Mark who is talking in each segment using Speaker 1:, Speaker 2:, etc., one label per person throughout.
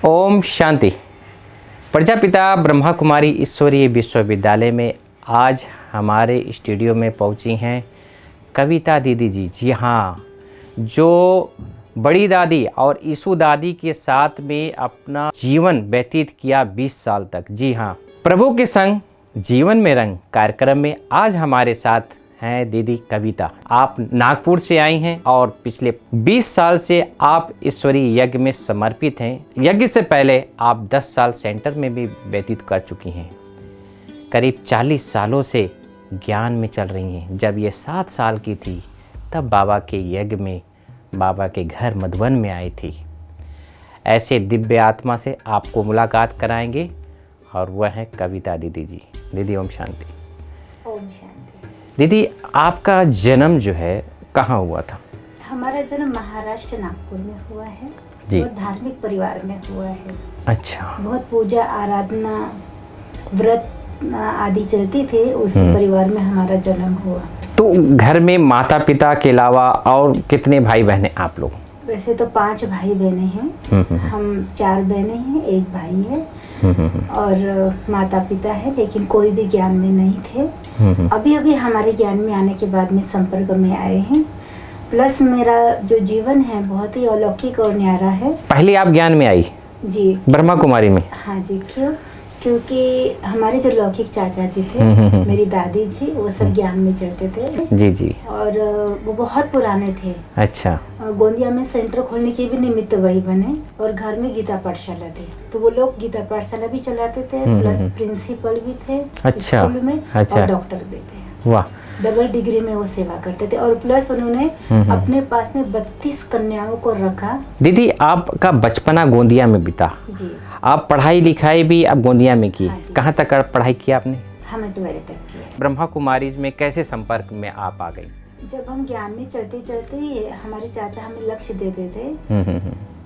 Speaker 1: ओम शांति। प्रजापिता ब्रह्मा कुमारी ईश्वरीय विश्वविद्यालय में आज हमारे स्टूडियो में पहुंची हैं कविता दीदी जी। जी हाँ, जो बड़ी दादी और ईशु दादी के साथ में अपना जीवन व्यतीत किया 20 साल तक। जी हाँ, प्रभु के संग जीवन में रंग कार्यक्रम में आज हमारे साथ हैं दीदी कविता। आप नागपुर से आई हैं और पिछले 20 साल से आप ईश्वरीय यज्ञ में समर्पित हैं। यज्ञ से पहले आप 10 साल सेंटर में भी व्यतीत कर चुकी हैं। करीब 40 सालों से ज्ञान में चल रही हैं। जब ये 7 साल की थी तब बाबा के यज्ञ में बाबा के घर मधुबन में आई थी। ऐसे दिव्य आत्मा से आपको मुलाकात कराएंगे और वह है कविता दीदी जी। दीदी ओम शांति।
Speaker 2: ओम शांति।
Speaker 1: दीदी, आपका जन्म जो है कहाँ हुआ था?
Speaker 2: हमारा जन्म महाराष्ट्र नागपुर में हुआ है।
Speaker 1: जी।
Speaker 2: बहुत धार्मिक परिवार में हुआ है।
Speaker 1: अच्छा।
Speaker 2: बहुत पूजा आराधना व्रत आदि चलती थे, उसी परिवार में हमारा जन्म हुआ।
Speaker 1: तो घर में माता पिता के अलावा और कितने भाई बहन हैं आप लोग?
Speaker 2: वैसे तो 5 भाई बहनें हैं। हम 4 बहनें हैं, 1 भाई है और माता पिता है, लेकिन कोई भी ज्ञान में नहीं थे। अभी अभी हमारे ज्ञान में आने के बाद में संपर्क में आए हैं। प्लस मेरा जो जीवन है बहुत ही अलौकिक और न्यारा है।
Speaker 1: पहले आप ज्ञान में आई?
Speaker 2: जी।
Speaker 1: ब्रह्मा कुमारी में?
Speaker 2: हाँ जी। क्योंकि हमारे जो लौकिक चाचा जी थे, मेरी दादी थी, वो सब ज्ञान में चढ़ते थे।
Speaker 1: जी जी।
Speaker 2: और वो बहुत पुराने थे।
Speaker 1: अच्छा।
Speaker 2: गोंदिया में सेंटर खोलने के भी निमित्त वही बने और घर में गीता पाठशाला थी, तो वो लोग गीता पाठशाला भी चलाते थे। प्लस प्रिंसिपल भी थे।
Speaker 1: अच्छा।
Speaker 2: स्कूल में।
Speaker 1: अच्छा।
Speaker 2: और डॉक्टर भी थे।
Speaker 1: वाह।
Speaker 2: डबल डिग्री में वो सेवा करते थे और प्लस उन्होंने अपने पास में 32 कन्याओं को रखा।
Speaker 1: दीदी, आपका बचपना गोंदिया में बीता।
Speaker 2: जी।
Speaker 1: आप पढ़ाई लिखाई भी आप गोंदिया में की?
Speaker 2: हाँ,
Speaker 1: कहाँ तक पढ़ाई किया आपने?
Speaker 2: हमें 12 तक किया।
Speaker 1: ब्रह्मा कुमारीज में कैसे संपर्क में आप आ गई?
Speaker 2: जब हम ज्ञान में चलते चलते हमारे चाचा हमें लक्ष्य देते थे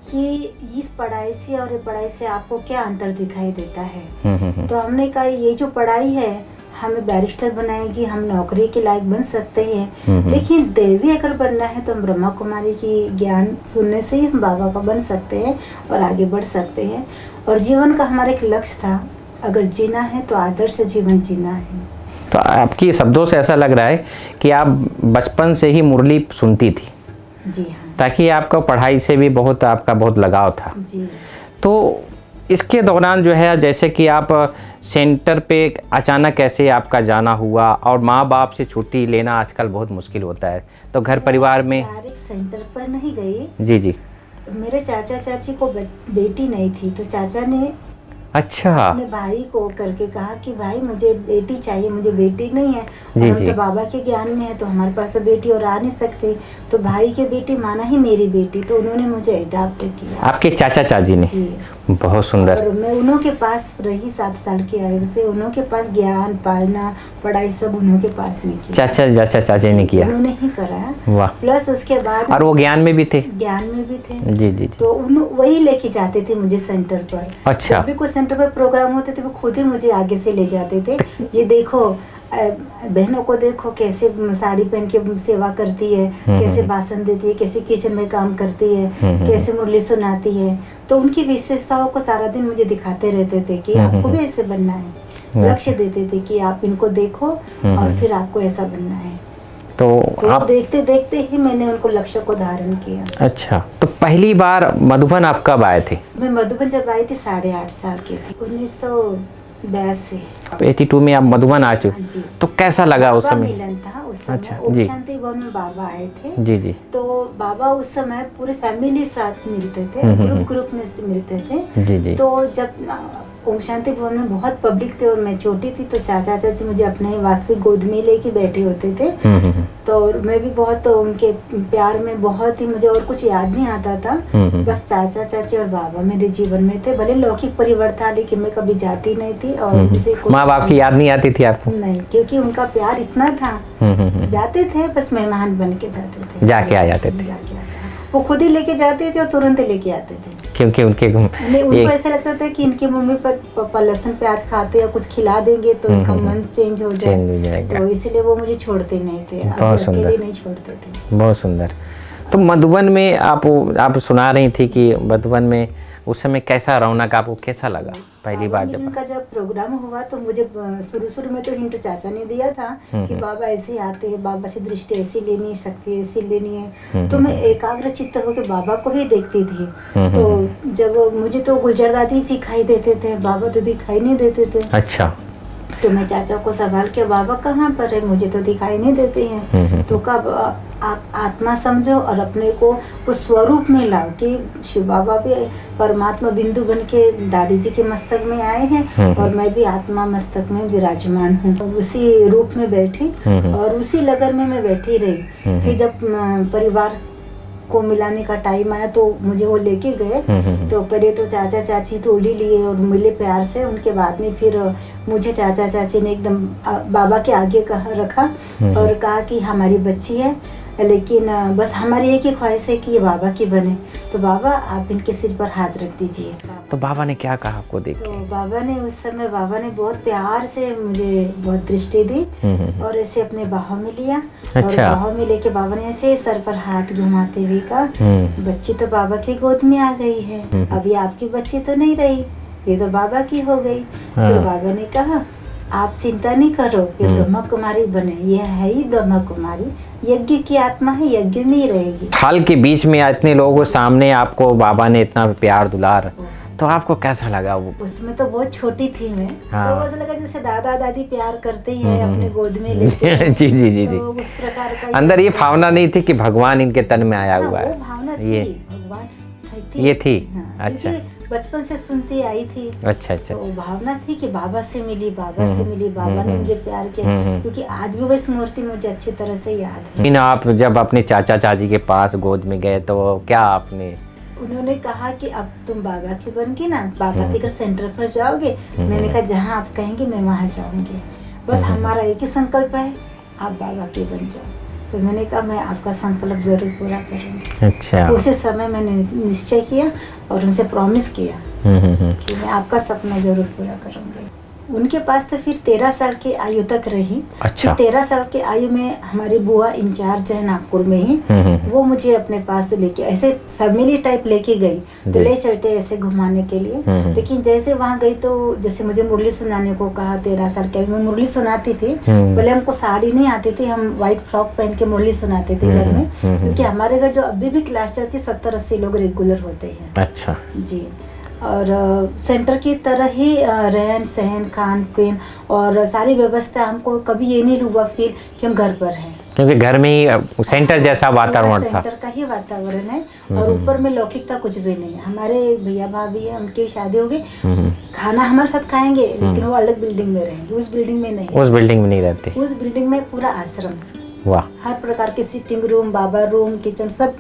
Speaker 2: कि इस पढ़ाई से और ये पढ़ाई से आपको क्या अंतर दिखाई देता है। तो हमने कहा ये जो पढ़ाई है हमें बैरिस्टर बनाएगी, हम नौकरी के लायक बन सकते हैं, लेकिन देवी अगर बनना है तो हम ब्रह्मा कुमारी की ज्ञान सुनने से ही हम बाबा का बन सकते हैं और आगे बढ़ सकते हैं। और जीवन का हमारा एक लक्ष्य था, अगर जीना है तो आदर्श जीवन जीना है।
Speaker 1: तो आपकी शब्दों से ऐसा लग रहा है कि आप बचपन से ही मुरली सुनती थी।
Speaker 2: जी हाँ।
Speaker 1: ताकि आपका पढ़ाई से भी आपका बहुत लगाव था।
Speaker 2: जी।
Speaker 1: तो इसके दौरान जो है, जैसे कि आप सेंटर पे अचानक कैसे आपका जाना हुआ और माँ बाप से छुट्टी लेना आजकल बहुत मुश्किल होता है, तो घर परिवार में?
Speaker 2: डायरेक्ट सेंटर पर नहीं गई।
Speaker 1: जी जी।
Speaker 2: मेरे चाचा चाची को बेटी नहीं थी, तो चाचा ने
Speaker 1: अच्छा
Speaker 2: अपने भाई को करके कहा कि भाई मुझे बेटी चाहिए, मुझे बेटी नहीं है।
Speaker 1: जी
Speaker 2: हम
Speaker 1: जी।
Speaker 2: तो बाबा के ज्ञान में है, तो हमारे पास तो बेटी और आ नहीं सकती, तो भाई की बेटी माना ही मेरी बेटी, तो उन्होंने मुझे अडॉप्ट किया।
Speaker 1: आपके चाचा चाची ने?
Speaker 2: जी।
Speaker 1: बहुत सुंदर।
Speaker 2: और मैं उन्हों के पास रही 7 साल की आयु से। उन्हों के पास ज्ञान पालना पढ़ाई सब उन्हों के पास में किया।
Speaker 1: चाचा चाची ने किया?
Speaker 2: उन्होंने ही करा।
Speaker 1: वाह।
Speaker 2: प्लस उसके बाद
Speaker 1: और वो ज्ञान में भी थे?
Speaker 2: ज्ञान में भी थे।
Speaker 1: जी जी।
Speaker 2: तो वही लेके जाते थे मुझे सेंटर पर।
Speaker 1: अच्छा।
Speaker 2: जब भी कोई सेंटर पर प्रोग्राम होते थे वो खुद ही मुझे आगे से ले जाते थे। ये देखो बहनों को देखो कैसे साड़ी पहन के सेवा करती है, कैसे भाषण देती है, कैसे किचन में काम करती है, कैसे मुरली सुनाती है। तो उनकी विशेषताओं को सारा दिन मुझे दिखाते रहते थे कि आपको भी ऐसे बनना है। लक्ष्य देते थे कि आप इनको देखो और फिर आपको ऐसा बनना है। तो आप देखते देखते ही मैंने उनको लक्ष्य को धारण किया।
Speaker 1: अच्छा, तो पहली बार मधुबन आप कब आए थे?
Speaker 2: मैं मधुबन जब आई थी 8.5 साल की थी, 1982।
Speaker 1: 82 में आप मधुबन आ चुके।
Speaker 2: जी।
Speaker 1: तो कैसा लगा उस समय?
Speaker 2: मिलन था उस समय।
Speaker 1: अच्छा,
Speaker 2: ओम
Speaker 1: जी।
Speaker 2: शांति भवन में बाबा आए थे।
Speaker 1: जी जी।
Speaker 2: तो बाबा उस समय पूरे फैमिली साथ मिलते थे, ग्रुप में से मिलते थे।
Speaker 1: जी जी।
Speaker 2: तो जब ओम शांति भवन में बहुत पब्लिक थे और मैं छोटी थी, तो चाचा चाची मुझे अपने वास्तविक गोद में लेके बैठे होते थे। तो मैं भी बहुत उनके प्यार में बहुत ही, मुझे और कुछ याद नहीं आता था। बस चाचा चाची और बाबा मेरे जीवन में थे। भले लौकिक परिवार था, लेकिन मैं कभी जाती नहीं थी और उनसे
Speaker 1: माँ बाप की याद नहीं आती थी आपको?
Speaker 2: नहीं, क्योंकि उनका प्यार इतना था। जाते थे, बस मेहमान बन के जाते थे,
Speaker 1: जाके आ जाते थे।
Speaker 2: वो खुद ही लेके जाते थे और तुरंत लेके आते थे।
Speaker 1: क्योंकि
Speaker 2: उनको ऐसा लगता था कि इनके मम्मी पापा लहसुन प्याज खाते या कुछ खिला देंगे तो उनका मन चेंज हो जाएगा, तो इसलिए वो मुझे छोड़ते नहीं थे।
Speaker 1: बहुत सुंदर।
Speaker 2: अकेले नहीं छोड़ते थे।
Speaker 1: बहुत सुंदर। तो मधुबन में आप सुना रही थी कि मधुबन में उस समय कैसा रौनक आपको कैसा लगा पहली बार जब?
Speaker 2: इनका जब प्रोग्राम हुआ तो मुझे शुरू में तो हिंट चाचा ने दिया था कि बाबा ऐसे आते हैं, बाबा से दृष्टि ऐसी लेनी है, शक्ति ऐसी लेनी है। तो मैं एकाग्र चित्त होकर बाबा को ही देखती थी। तो जब मुझे तो गुलजार दादी जी दिखाई देते थे, बाबा तो दिखाई नहीं देते थे।
Speaker 1: अच्छा।
Speaker 2: तो मैं चाचा को सवाल किया, बाबा कहाँ पर है, मुझे तो दिखाई नहीं देते हैं। तो कब आप आत्मा समझो और अपने को उस स्वरूप में लाओ कि शिव बाबा भी परमात्मा बिंदु बन के दादी जी के मस्तक में आए हैं और मैं भी आत्मा मस्तक में विराजमान हूँ। तो उसी रूप में बैठी और उसी लगन में मैं बैठी रही। फिर जब परिवार को मिलाने का टाइम आया तो मुझे वो लेके गए। तो पहले तो चाचा चाची टोली लिए और मिले प्यार से। उनके बाद में फिर मुझे चाचा चाची ने एकदम बाबा के आगे रखा और कहा कि हमारी बच्ची है, लेकिन बस हमारी एक ही ख्वाहिश है कि ये बाबा की बने। तो बाबा आप इनके सिर पर हाथ रख दीजिए।
Speaker 1: तो बाबा ने क्या कहा आपको देख के?
Speaker 2: तो बाबा ने उस समय बहुत प्यार से मुझे बहुत दृष्टि दी और ऐसे अपने बाहों में लिया।
Speaker 1: अच्छा।
Speaker 2: और बाहों में लेके बाबा ने ऐसे सर पर हाथ घुमाते हुए कहा, बच्ची तो बाबा की गोद में आ गई है, अभी आपकी बच्ची तो नहीं रही, ये तो बाबा की हो गई। फिर बाबा ने कहा आप चिंता नहीं करो, ये ब्रह्मा कुमारी बने, ये है ही ब्रह्मा कुमारी, यज्ञ की आत्मा है, यज्ञ नहीं रहेगी।
Speaker 1: हाल के बीच में इतने लोगों के सामने आपको बाबा ने इतना प्यार दुलार, तो आपको कैसा लगा वो?
Speaker 2: उसमें तो बहुत छोटी थी मैं।
Speaker 1: हाँ।
Speaker 2: तो ऐसा लगा जैसे दादा दादी प्यार करते हैं अपने गोद में लेके।
Speaker 1: जी जी जी जी।
Speaker 2: तो उस प्रकार का
Speaker 1: अंदर ये भावना नहीं थी कि भगवान इनके तन में आया हुआ है?
Speaker 2: वो भावना थी, भगवान
Speaker 1: ये थी।
Speaker 2: हाँ,
Speaker 1: अच्छा।
Speaker 2: बचपन से सुनती आई थी।
Speaker 1: अच्छा अच्छा।
Speaker 2: तो भावना थी कि बाबा से मिली, बाबा से मिली, बाबा ने मुझे प्यार किया। क्योंकि आज भी वो स्मृति मुझे अच्छी तरह से याद है।
Speaker 1: लेकिन आप जब अपने चाचा चाची के पास गोद में गए तो क्या आपने?
Speaker 2: उन्होंने कहा कि अब तुम बाबा की बन के ना बाबा के सेंटर पर जाओगे। मैंने कहा जहाँ आप कहेंगे मैं वहाँ जाऊंगी, बस हमारा एक ही संकल्प है, आप बाबा के बन जाओ। तो मैंने कहा मैं आपका संकल्प जरूर पूरा करूंगी।
Speaker 1: अच्छा।
Speaker 2: उसी समय मैंने निश्चय किया और उनसे प्रॉमिस किया कि मैं आपका सपना जरूर पूरा करूंगी। उनके पास तो फिर 13 साल की आयु तक रही।
Speaker 1: अच्छा।
Speaker 2: 13 साल की आयु में हमारी बुआ इंचार्ज है नागपुर में ही, वो मुझे अपने पास लेके ऐसे फैमिली टाइप लेके गई। तो ले चलते ऐसे घुमाने के लिए। लेकिन जैसे वहाँ गई तो जैसे मुझे मुरली सुनाने को कहा, 13 साल की मैं मुरली सुनाती थी। पहले हमको साड़ी नहीं आती थी, हम व्हाइट फ्रॉक पहन के मुरली सुनाते थे घर में। क्योंकि हमारे घर जो अभी भी क्लास चलती 70-80 लोग रेगुलर होते हैं।
Speaker 1: अच्छा
Speaker 2: जी। और सेंटर की तरह ही रहन सहन खान पीन और सारी व्यवस्था, हमको कभी ये नहीं हुआ फील कि हम घर पर हैं।
Speaker 1: क्योंकि घर में ही सेंटर जैसा वातावरण था।
Speaker 2: सेंटर का ही वातावरण है और ऊपर में लौकिकता कुछ भी नहीं है। हमारे भैया भाभी है, उनकी शादी हो गई, खाना हमारे साथ खाएंगे लेकिन वो अलग बिल्डिंग में रहेंगे, उस बिल्डिंग में नहीं।
Speaker 1: उस बिल्डिंग में नहीं रहते?
Speaker 2: उस बिल्डिंग में पूरा आश्रम,
Speaker 1: वाह।
Speaker 2: हर प्रकार के सिटिंग रूम, बाबा रूम, किचन सब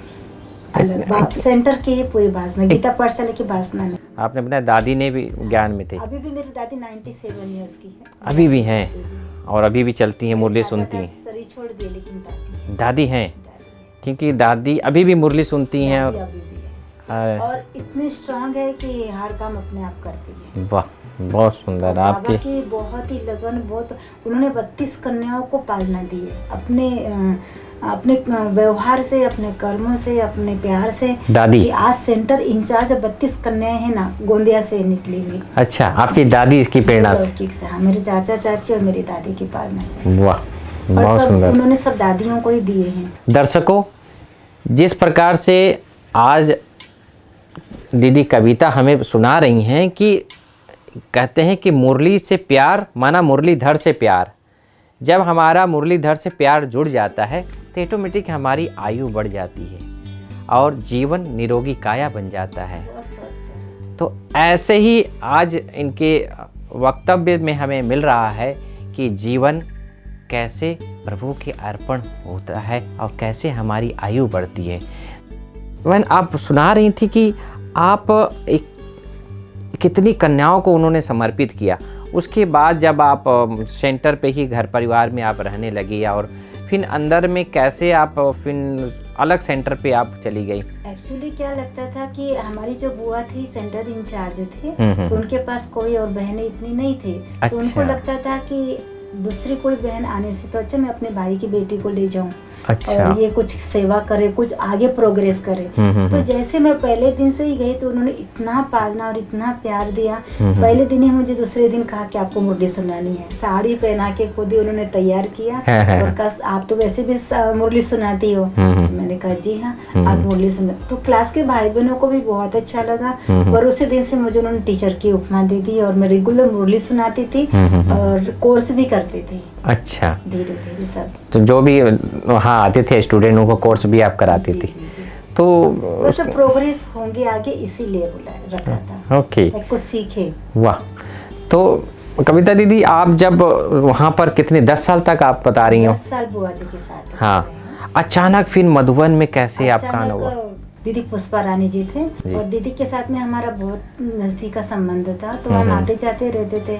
Speaker 2: अलग। सेंटर की ही पूरी भाषा, गीता पाठशाला की भाषा नहीं।
Speaker 1: आपने अपने दादी ने भी ज्ञान में थे?
Speaker 2: अभी भी मेरी दादी 97 ईयर्स की है।
Speaker 1: अभी भी हैं और अभी भी चलती हैं, मुरली सुनती हैं?
Speaker 2: शरीर छोड़ दिए लेकिन
Speaker 1: दादी हैं, क्योंकि दादी अभी भी मुरली सुनती हैं और
Speaker 2: अभी भी है। और इतनी स्ट्रांग है कि हर काम अपने आप करती है।
Speaker 1: वाह, बहुत सुंदर।
Speaker 2: बाबा
Speaker 1: आपकी
Speaker 2: की बहुत ही लगन, बहुत उन्होंने 32 कन्याओं को पालना दी है अपने व्यवहार से, अपने कर्मों से, अपने प्यार से।
Speaker 1: दादी
Speaker 2: कि आज सेंटर इंचार्ज 32 कन्याएं हैं ना, गोंदिया से निकली हुई।
Speaker 1: अच्छा, आपकी दादी इसकी प्रेरणा से?
Speaker 2: हाँ, मेरे चाचा चाची और मेरी दादी की पालना से।
Speaker 1: वाह, बहुत सुंदर।
Speaker 2: उन्होंने सब दादियों को ही दिए हैं।
Speaker 1: दर्शकों, जिस प्रकार से आज दीदी कविता हमें सुना रही हैं कि कहते हैं कि मुरली से प्यार माना मुरलीधर से प्यार। जब हमारा मुरलीधर से प्यार जुड़ जाता है तो ऑटोमेटिक हमारी आयु बढ़ जाती है और जीवन निरोगी काया बन जाता है। तो ऐसे ही आज इनके वक्तव्य में हमें मिल रहा है कि जीवन कैसे प्रभु के अर्पण होता है और कैसे हमारी आयु बढ़ती है। वह आप सुना रही थी कि आप एक कितनी कन्याओं को उन्होंने समर्पित किया। उसके बाद जब आप सेंटर पे ही घर परिवार में आप रहने लगी और फिर अंदर में कैसे आप फिर अलग सेंटर पे आप चली गई?
Speaker 2: एक्चुअली क्या लगता था कि हमारी जो बुआ थी सेंटर इंचार्ज थे, तो उनके पास कोई और बहनें इतनी नहीं थी।
Speaker 1: अच्छा।
Speaker 2: तो उनको लगता था कि दूसरी कोई बहन आने से तो अच्छा मैं अपने भाई की बेटी को ले जाऊं
Speaker 1: अच्छा।
Speaker 2: और ये कुछ सेवा करे, कुछ आगे प्रोग्रेस करे। तो जैसे मैं पहले दिन से ही गई तो उन्होंने इतना पालना और इतना प्यार दिया। पहले दिन ही मुझे दूसरे दिन कहा कि आपको मुरली सुनानी है, साड़ी पहना के खुद ही उन्होंने तैयार किया और कहा आप तो वैसे भी मुरली सुनाती हो। तो मैंने कहा जी हाँ आप मुरली सुना। तो क्लास के भाई बहनों को भी बहुत अच्छा लगा और उसी दिन से मुझे उन्होंने टीचर की उपमा दे दी और मैं रेगुलर मुरली सुनाती थी और कोर्स भी करती थी।
Speaker 1: अच्छा,
Speaker 2: धीरे धीरे सब
Speaker 1: तो जो भी वहाँ आते थे स्टूडेंट उनको कोर्स भी आप कराती थी। तो
Speaker 2: बस प्रोग्रेस होंगे आगे इसीलिए बुलाया रखा था।
Speaker 1: ओके,
Speaker 2: कुछ सीखे।
Speaker 1: वाह। तो कविता दीदी आप जब वहाँ पर कितने 10 साल तक आप बता रही हो?
Speaker 2: 10 साल बुआ जी के साथ।
Speaker 1: हाँ, अचानक फिर मधुबन में कैसे आपका आना हुआ?
Speaker 2: दीदी पुष्पा रानी जी थे और दीदी के साथ में हमारा बहुत नजदीक का संबंध था, तो हम आते जाते रहते थे।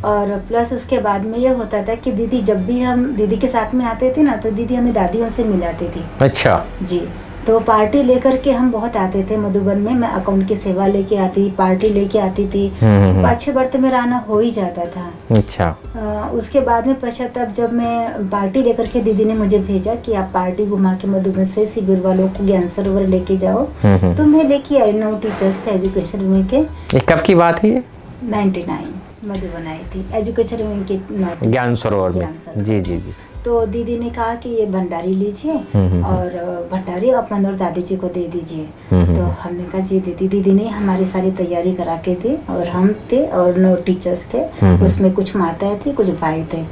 Speaker 2: और प्लस उसके बाद में ये होता था कि दीदी जब भी हम दीदी के साथ में आते थे ना तो दीदी हमें दादियों से मिलाती थी।
Speaker 1: अच्छा
Speaker 2: जी, तो पार्टी लेकर के हम बहुत आते थे मधुबन में। मैं अकाउंट की सेवा लेके आती, पार्टी लेके आती थी। 5-6 बार तो मेरा आना हो ही जाता था।
Speaker 1: अच्छा।
Speaker 2: उसके बाद में पश्चाताप जब मैं पार्टी लेकर के दीदी ने मुझे भेजा कि आप पार्टी घुमा के मधुबन से शिविर वालों को ज्ञान सरोवर लेके जाओ, तो मैं लेके आई। 9 टीचर्स थे एजुकेशन विंग के।
Speaker 1: ये कब की बात है?
Speaker 2: 99 मधुबन आई थी एजुकेशन विंग के
Speaker 1: ज्ञान सरोवर में। जी जी जी।
Speaker 2: तो दीदी ने कहा कि ये भंडारी लीजिए और भंडारी आप मनोहर दादी जी को दे दीजिए। तो हमने कहा जी दीदी। दीदी ने हमारी सारी तैयारी करा के दी और हम थे और 9 टीचर्स थे, उसमें कुछ माताएं थी कुछ भाई थे।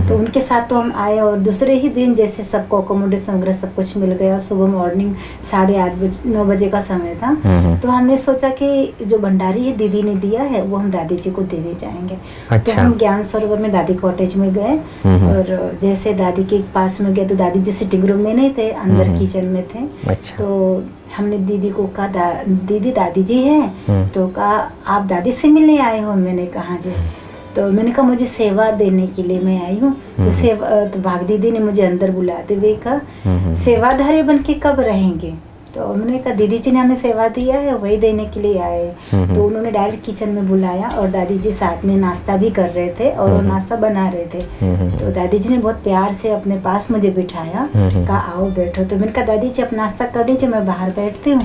Speaker 2: तो उनके साथ तो हम आए और दूसरे ही दिन जैसे सबको अकोमोडेशन वगैरह सब कुछ मिल गया। सुबह मॉर्निंग 9:30 बजे का समय था। तो हमने सोचा कि जो भंडारी है दीदी ने दिया है वो हम दादी जी को दे जाएंगे। तो हम ज्ञान सरोवर में दादी कॉटेज में गए और जैसे दादी के पास में गए तो दादी जी सिटिंग रूम में नहीं थे, अंदर किचन में थे।
Speaker 1: अच्छा।
Speaker 2: तो हमने दीदी को कहा दीदी दादी जी हैं। तो कहा आप दादी से मिलने आए हो? मैंने कहा जी। तो मैंने कहा मुझे सेवा देने के लिए मैं आई हूँ। तो भाग दीदी ने मुझे अंदर बुलाते हुए कहा सेवाधारी बन के कब रहेंगे? तो मैंने कहा दीदी जी ने हमें सेवा दिया है वही देने के लिए आए। तो उन्होंने डायरेक्ट किचन में बुलाया और दादी जी साथ में नाश्ता भी कर रहे थे और वो नाश्ता बना रहे थे। तो दादी जी ने बहुत प्यार से अपने पास मुझे बिठाया, कहा आओ बैठो। तो मैंने कहा दादी जी आप नाश्ता कर लीजिए, मैं बाहर बैठती हूँ,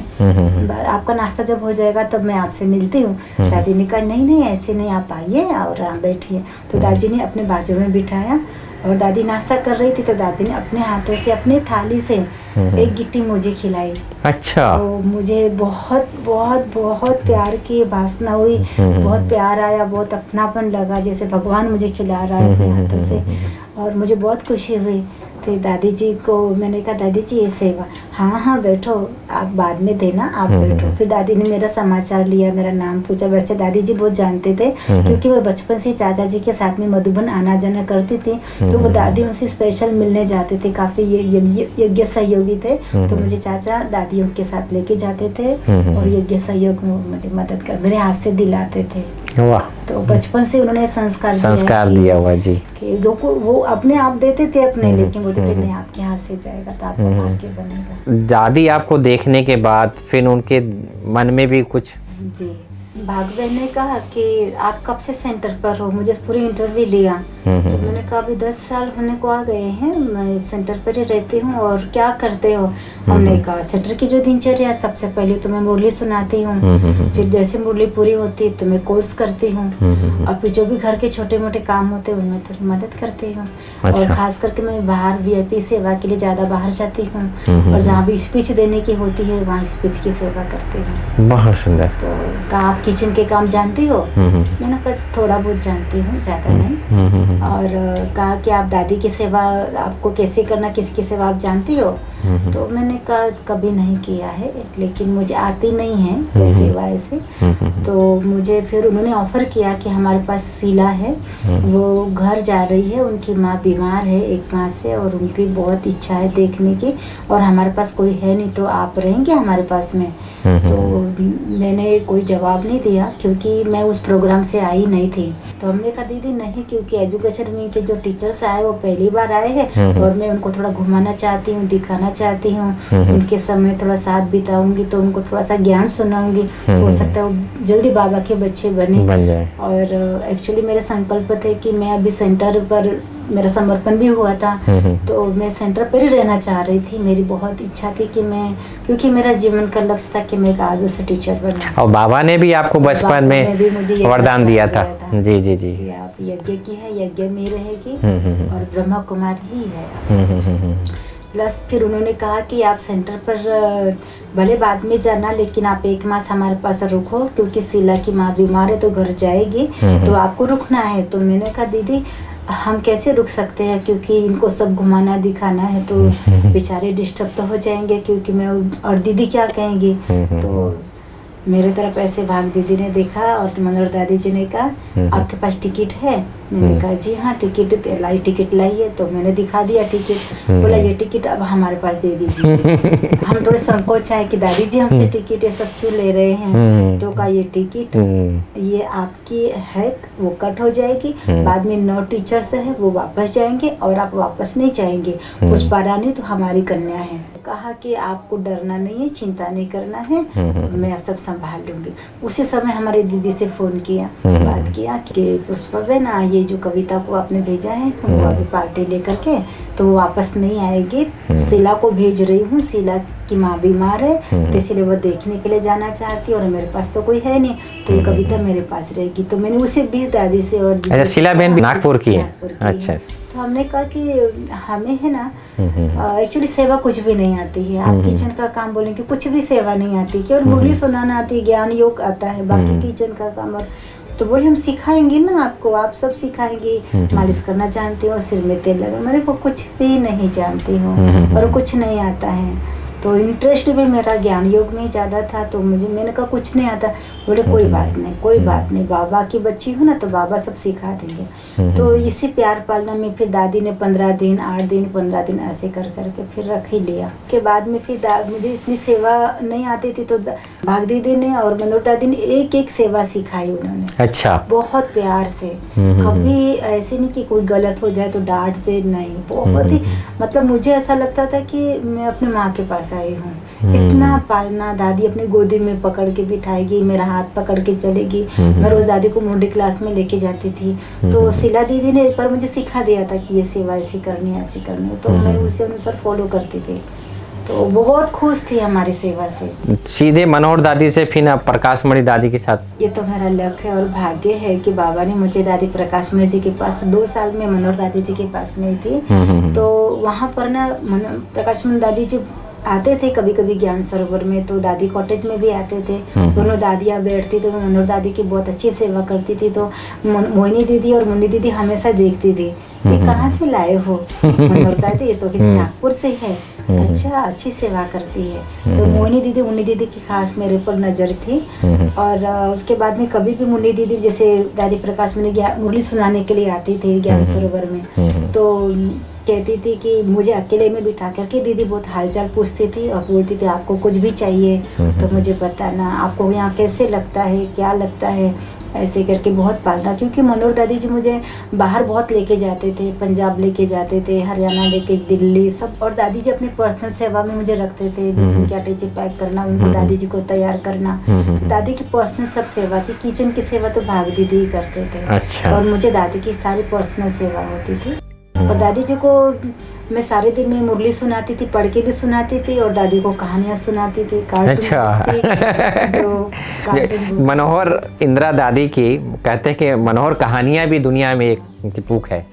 Speaker 2: आपका नाश्ता जब हो जाएगा तब मैं आपसे मिलती हूँ। दादी ने कहा नहीं ऐसे नहीं, आप आइए और आप बैठिए। तो दादी ने अपने बाजू में बिठाया और दादी नाश्ता कर रही थी। तो दादी ने अपने हाथों से अपने थाली से एक गिट्टी मुझे खिलाई।
Speaker 1: अच्छा।
Speaker 2: तो मुझे बहुत बहुत बहुत प्यार की वासना हुई, बहुत प्यार आया, बहुत अपनापन लगा, जैसे भगवान मुझे खिला रहा है अपने हाथों से और मुझे बहुत खुशी हुई। तो दादी जी को मैंने कहा दादी जी ये सेवा, हाँ बैठो आप बाद में देना, आप बैठो। फिर दादी ने मेरा समाचार लिया, मेरा नाम पूछा। वैसे दादी जी बहुत जानते थे क्योंकि वो बचपन से चाचा जी के साथ में मधुबन आना जाना करती थी। तो वो दादी उनसे स्पेशल मिलने जाते थे, काफ़ी यज्ञ सहयोगी थे। तो मुझे चाचा दादियों के साथ लेके जाते थे और यज्ञ सहयोग में मुझे मदद कर मेरे हाथ से दिलाते थे।
Speaker 1: वाह।
Speaker 2: तो बचपन से उन्होंने संस्कार
Speaker 1: दिया हुआ जी
Speaker 2: कि वो अपने आप देते थे अपने, लेकिन बोलते थे नहीं आपके हाथ से जाएगा तो आपको भाग्य बनेगा।
Speaker 1: दादी आपको देखने के बाद फिर उनके मन में भी कुछ?
Speaker 2: जी, भागवत ने कहा कि आप कब से सेंटर पर हो? मुझे पूरी इंटरव्यू लिया। तो मैंने कहा अभी 10 साल होने को आ गए हैं, मैं सेंटर पर ही रहती हूँ। और क्या करते हो? हमने कहा सेंटर की जो दिनचर्या, सबसे पहले तो मैं मुरली सुनाती हूँ, फिर जैसे मुरली पूरी होती है तो मैं कोर्स करती हूँ और फिर जो भी घर के छोटे मोटे काम होते हैं उनमें थोड़ी मदद करती हूँ।
Speaker 1: अच्छा।
Speaker 2: और खास करके मैं बाहर VIP सेवा के लिए ज़्यादा बाहर जाती हूँ और जहाँ भी स्पीच देने की होती है वहाँ स्पीच की सेवा करती हूँ।
Speaker 1: बहुत सुंदर।
Speaker 2: तो कहा आप किचन के काम जानती हो? मैंने कहा थोड़ा बहुत जानती हूँ, ज़्यादा नहीं। और कहा कि आप दादी की सेवा आपको कैसे करना, किसकी सेवा आप जानती हो? तो मैंने कहा कभी नहीं किया है, लेकिन मुझे आती नहीं है ये सेवा ऐसे। तो मुझे फिर उन्होंने ऑफर किया कि हमारे पास शीला है, वो घर जा रही है, उनकी माँ बीमार है 1 माह से और उनकी बहुत इच्छा है देखने की और हमारे पास कोई है नहीं, तो आप रहेंगे हमारे पास में? तो मैंने कोई जवाब नहीं दिया क्योंकि मैं उस प्रोग्राम से आई नहीं थी। तो हमने कहा दीदी नहीं, क्योंकि एजुकेशन विंग के जो टीचर्स आए वो पहली बार आए हैं और मैं उनको थोड़ा घुमाना चाहती हूँ, दिखाना चाहती हूँ, उनके समय थोड़ा साथ बिताऊंगी तो उनको थोड़ा सा ज्ञान सुनाऊंगी, हो सकता है वो जल्दी बाबा के बच्चे बन जाए। और एक्चुअली मेरा संकल्प थे कि मैं अभी सेंटर पर, मेरा समर्पण भी हुआ था, तो मैं सेंटर पर ही रहना चाह रही थी। मेरी बहुत इच्छा थी कि मैं, क्योंकि मेरा जीवन का लक्ष्य था कि मैं एक आदर्श टीचर बना।
Speaker 1: और बाबा ने भी आपको बचपन में वरदान दिया था। जी जी जी,
Speaker 2: आप यज्ञ की है, यज्ञ में रहेगी और ब्रह्मा कुमारी ही है। प्लस फिर उन्होंने कहा कि आप सेंटर पर भले बाद में जाना, लेकिन आप 1 मास हमारे पास रुको, क्योंकि शीला की माँ बीमार है तो घर जाएगी, तो आपको रुकना है। तो मैंने कहा दीदी हम कैसे रुक सकते हैं, क्योंकि इनको सब घुमाना दिखाना है तो बेचारे डिस्टर्ब तो हो जाएंगे, क्योंकि मैं और दीदी क्या कहेंगी। तो मेरे तरफ ऐसे भाग दीदी ने देखा और मनोहर दादी जी ने कहा आपके पास टिकट है? मैंने कहा जी हाँ टिकट लाइए। तो मैंने दिखा दिया टिकट, बोला ये टिकट अब हमारे पास दे दीजिए। हम थोड़े संकोच आए कि दादी जी हमसे टिकट ये सब क्यों ले रहे हैं। तो कहा ये टिकट ये आपकी है, वो कट हो जाएगी, बाद में 9 टीचर्स है वो वापस जाएंगे और आप वापस नहीं जाएंगे। पुष्पा रानी तो हमारी कन्या है। कहा कि आपको डरना नहीं है, चिंता नहीं करना है, मैं सब संभाल लूंगी। उसी समय हमारे दीदी से फोन किया, बात किया कि पुष्पा बहन ये जो कविता को आपने भेजा है वो अभी पार्टी लेकर के तो वो वापस नहीं आएगी, शीला को भेज रही हूँ, शीला की माँ बीमार है तो इसलिए वो देखने के लिए जाना चाहती है और मेरे पास तो कोई है नहीं, तो ये कविता मेरे पास रहेगी। तो मैंने उसे भी दादी से और
Speaker 1: शीला बहन नागपुर की है। अच्छा।
Speaker 2: तो हमने कहा कि हमें है ना एक्चुअली सेवा कुछ भी नहीं आती है। आप किचन का काम बोलेंगे कुछ भी सेवा नहीं आती, केवल मुरली सुनाना आती है, ज्ञान योग आता है, बाकी किचन का काम। और तो बोले हम सिखाएंगे ना आपको, आप सब सिखाएंगे। मालिश करना जानती हूँ, सिर में तेल लगा, मेरे को कुछ भी नहीं जानती हूँ और कुछ नहीं आता है। तो इंटरेस्ट भी मेरा ज्ञान योग में ज़्यादा था, तो मैंने कहा कुछ नहीं आता। बोले कोई बात नहीं, बाबा की बच्ची हूँ ना तो बाबा सब सिखा देंगे। तो इसी प्यार पालना में फिर दादी ने 15 दिन 8 दिन 15 दिन ऐसे कर करके फिर रख ही लिया। के बाद में फिर मुझे इतनी सेवा नहीं आती थी, तो भाग दीदी ने और मनोहर दादी ने एक सेवा सिखाई उन्होंने। अच्छा। बहुत प्यार से, कभी ऐसे नहीं कि कोई गलत हो जाए तो डांट दे, नहीं, बहुत ही मतलब मुझे ऐसा लगता था कि मैं अपने माँ के पास आई हूँ। इतना पालना, दादी अपनी गोदी में पकड़ के बिठाएगी, मेरा हाथ पकड़ के चलेगी। मैं रोज दादी को मुंडी क्लास में लेके जाती थी। तो शीला दीदी ने एक बार मुझे सिखा दिया था कि ये सेवा ऐसी करनी है, तो मैं उसी अनुसार फॉलो करती थी। तो बहुत खुश थी हमारी सेवा से।
Speaker 1: सीधे मनोहर दादी से फिर आप प्रकाश मणि दादी के साथ?
Speaker 2: ये तो मेरा लक्ष्य है और भाग्य है कि बाबा ने मुझे दादी प्रकाश मणि जी के पास 2 साल में मनोहर दादी जी के पास में थी। तो वहाँ पर ना प्रकाश मणि दादी जी आते थे कभी कभी ज्ञान सरोवर में, तो दादी कॉटेज में भी आते थे। दोनों दादियाँ बैठती तो मैं मनोहर दादी की बहुत अच्छी सेवा करती थी। तो मोहिनी दीदी और मुन्नी दीदी हमेशा देखती थी ये कहाँ से लाए हो। मनोहर दादी ये तो नागपुर से है, अच्छा अच्छी सेवा करती है। तो मोहिनी दीदी मुन्नी दीदी की खास मेरे पर नज़र थी। और उसके बाद में कभी भी मुन्नी दीदी जैसे दादी प्रकाश में मुरली सुनाने के लिए आती थी ज्ञान सरोवर में, तो कहती थी कि मुझे अकेले में बिठा करके दीदी बहुत हालचाल पूछती थी और बोलती थी आपको कुछ भी चाहिए तो मुझे बताना, आपको यहाँ कैसे लगता है, क्या लगता है, ऐसे करके बहुत पालना। क्योंकि मनोहर दादी जी मुझे बाहर बहुत लेके जाते थे, पंजाब लेके जाते थे, हरियाणा लेके, दिल्ली सब। और दादी जी अपनी पर्सनल सेवा में मुझे रखते थे, जिसमें क्या टीचर पैक करना, उनको दादी जी को तैयार करना। दादी की पर्सनल सब सेवा थी, किचन की सेवा तो भाग दीदी ही करते थे। अच्छा। और मुझे दादी की सारी पर्सनल सेवा होती थी। और दादी जी को मैं सारे दिन में मुरली सुनाती थी, पढ़ के भी सुनाती थी और दादी को कहानियाँ सुनाती थी।
Speaker 1: अच्छा। जो मनोहर इंदिरा दादी की कहते हैं कि मनोहर कहानियाँ भी दुनिया में एक भूख है,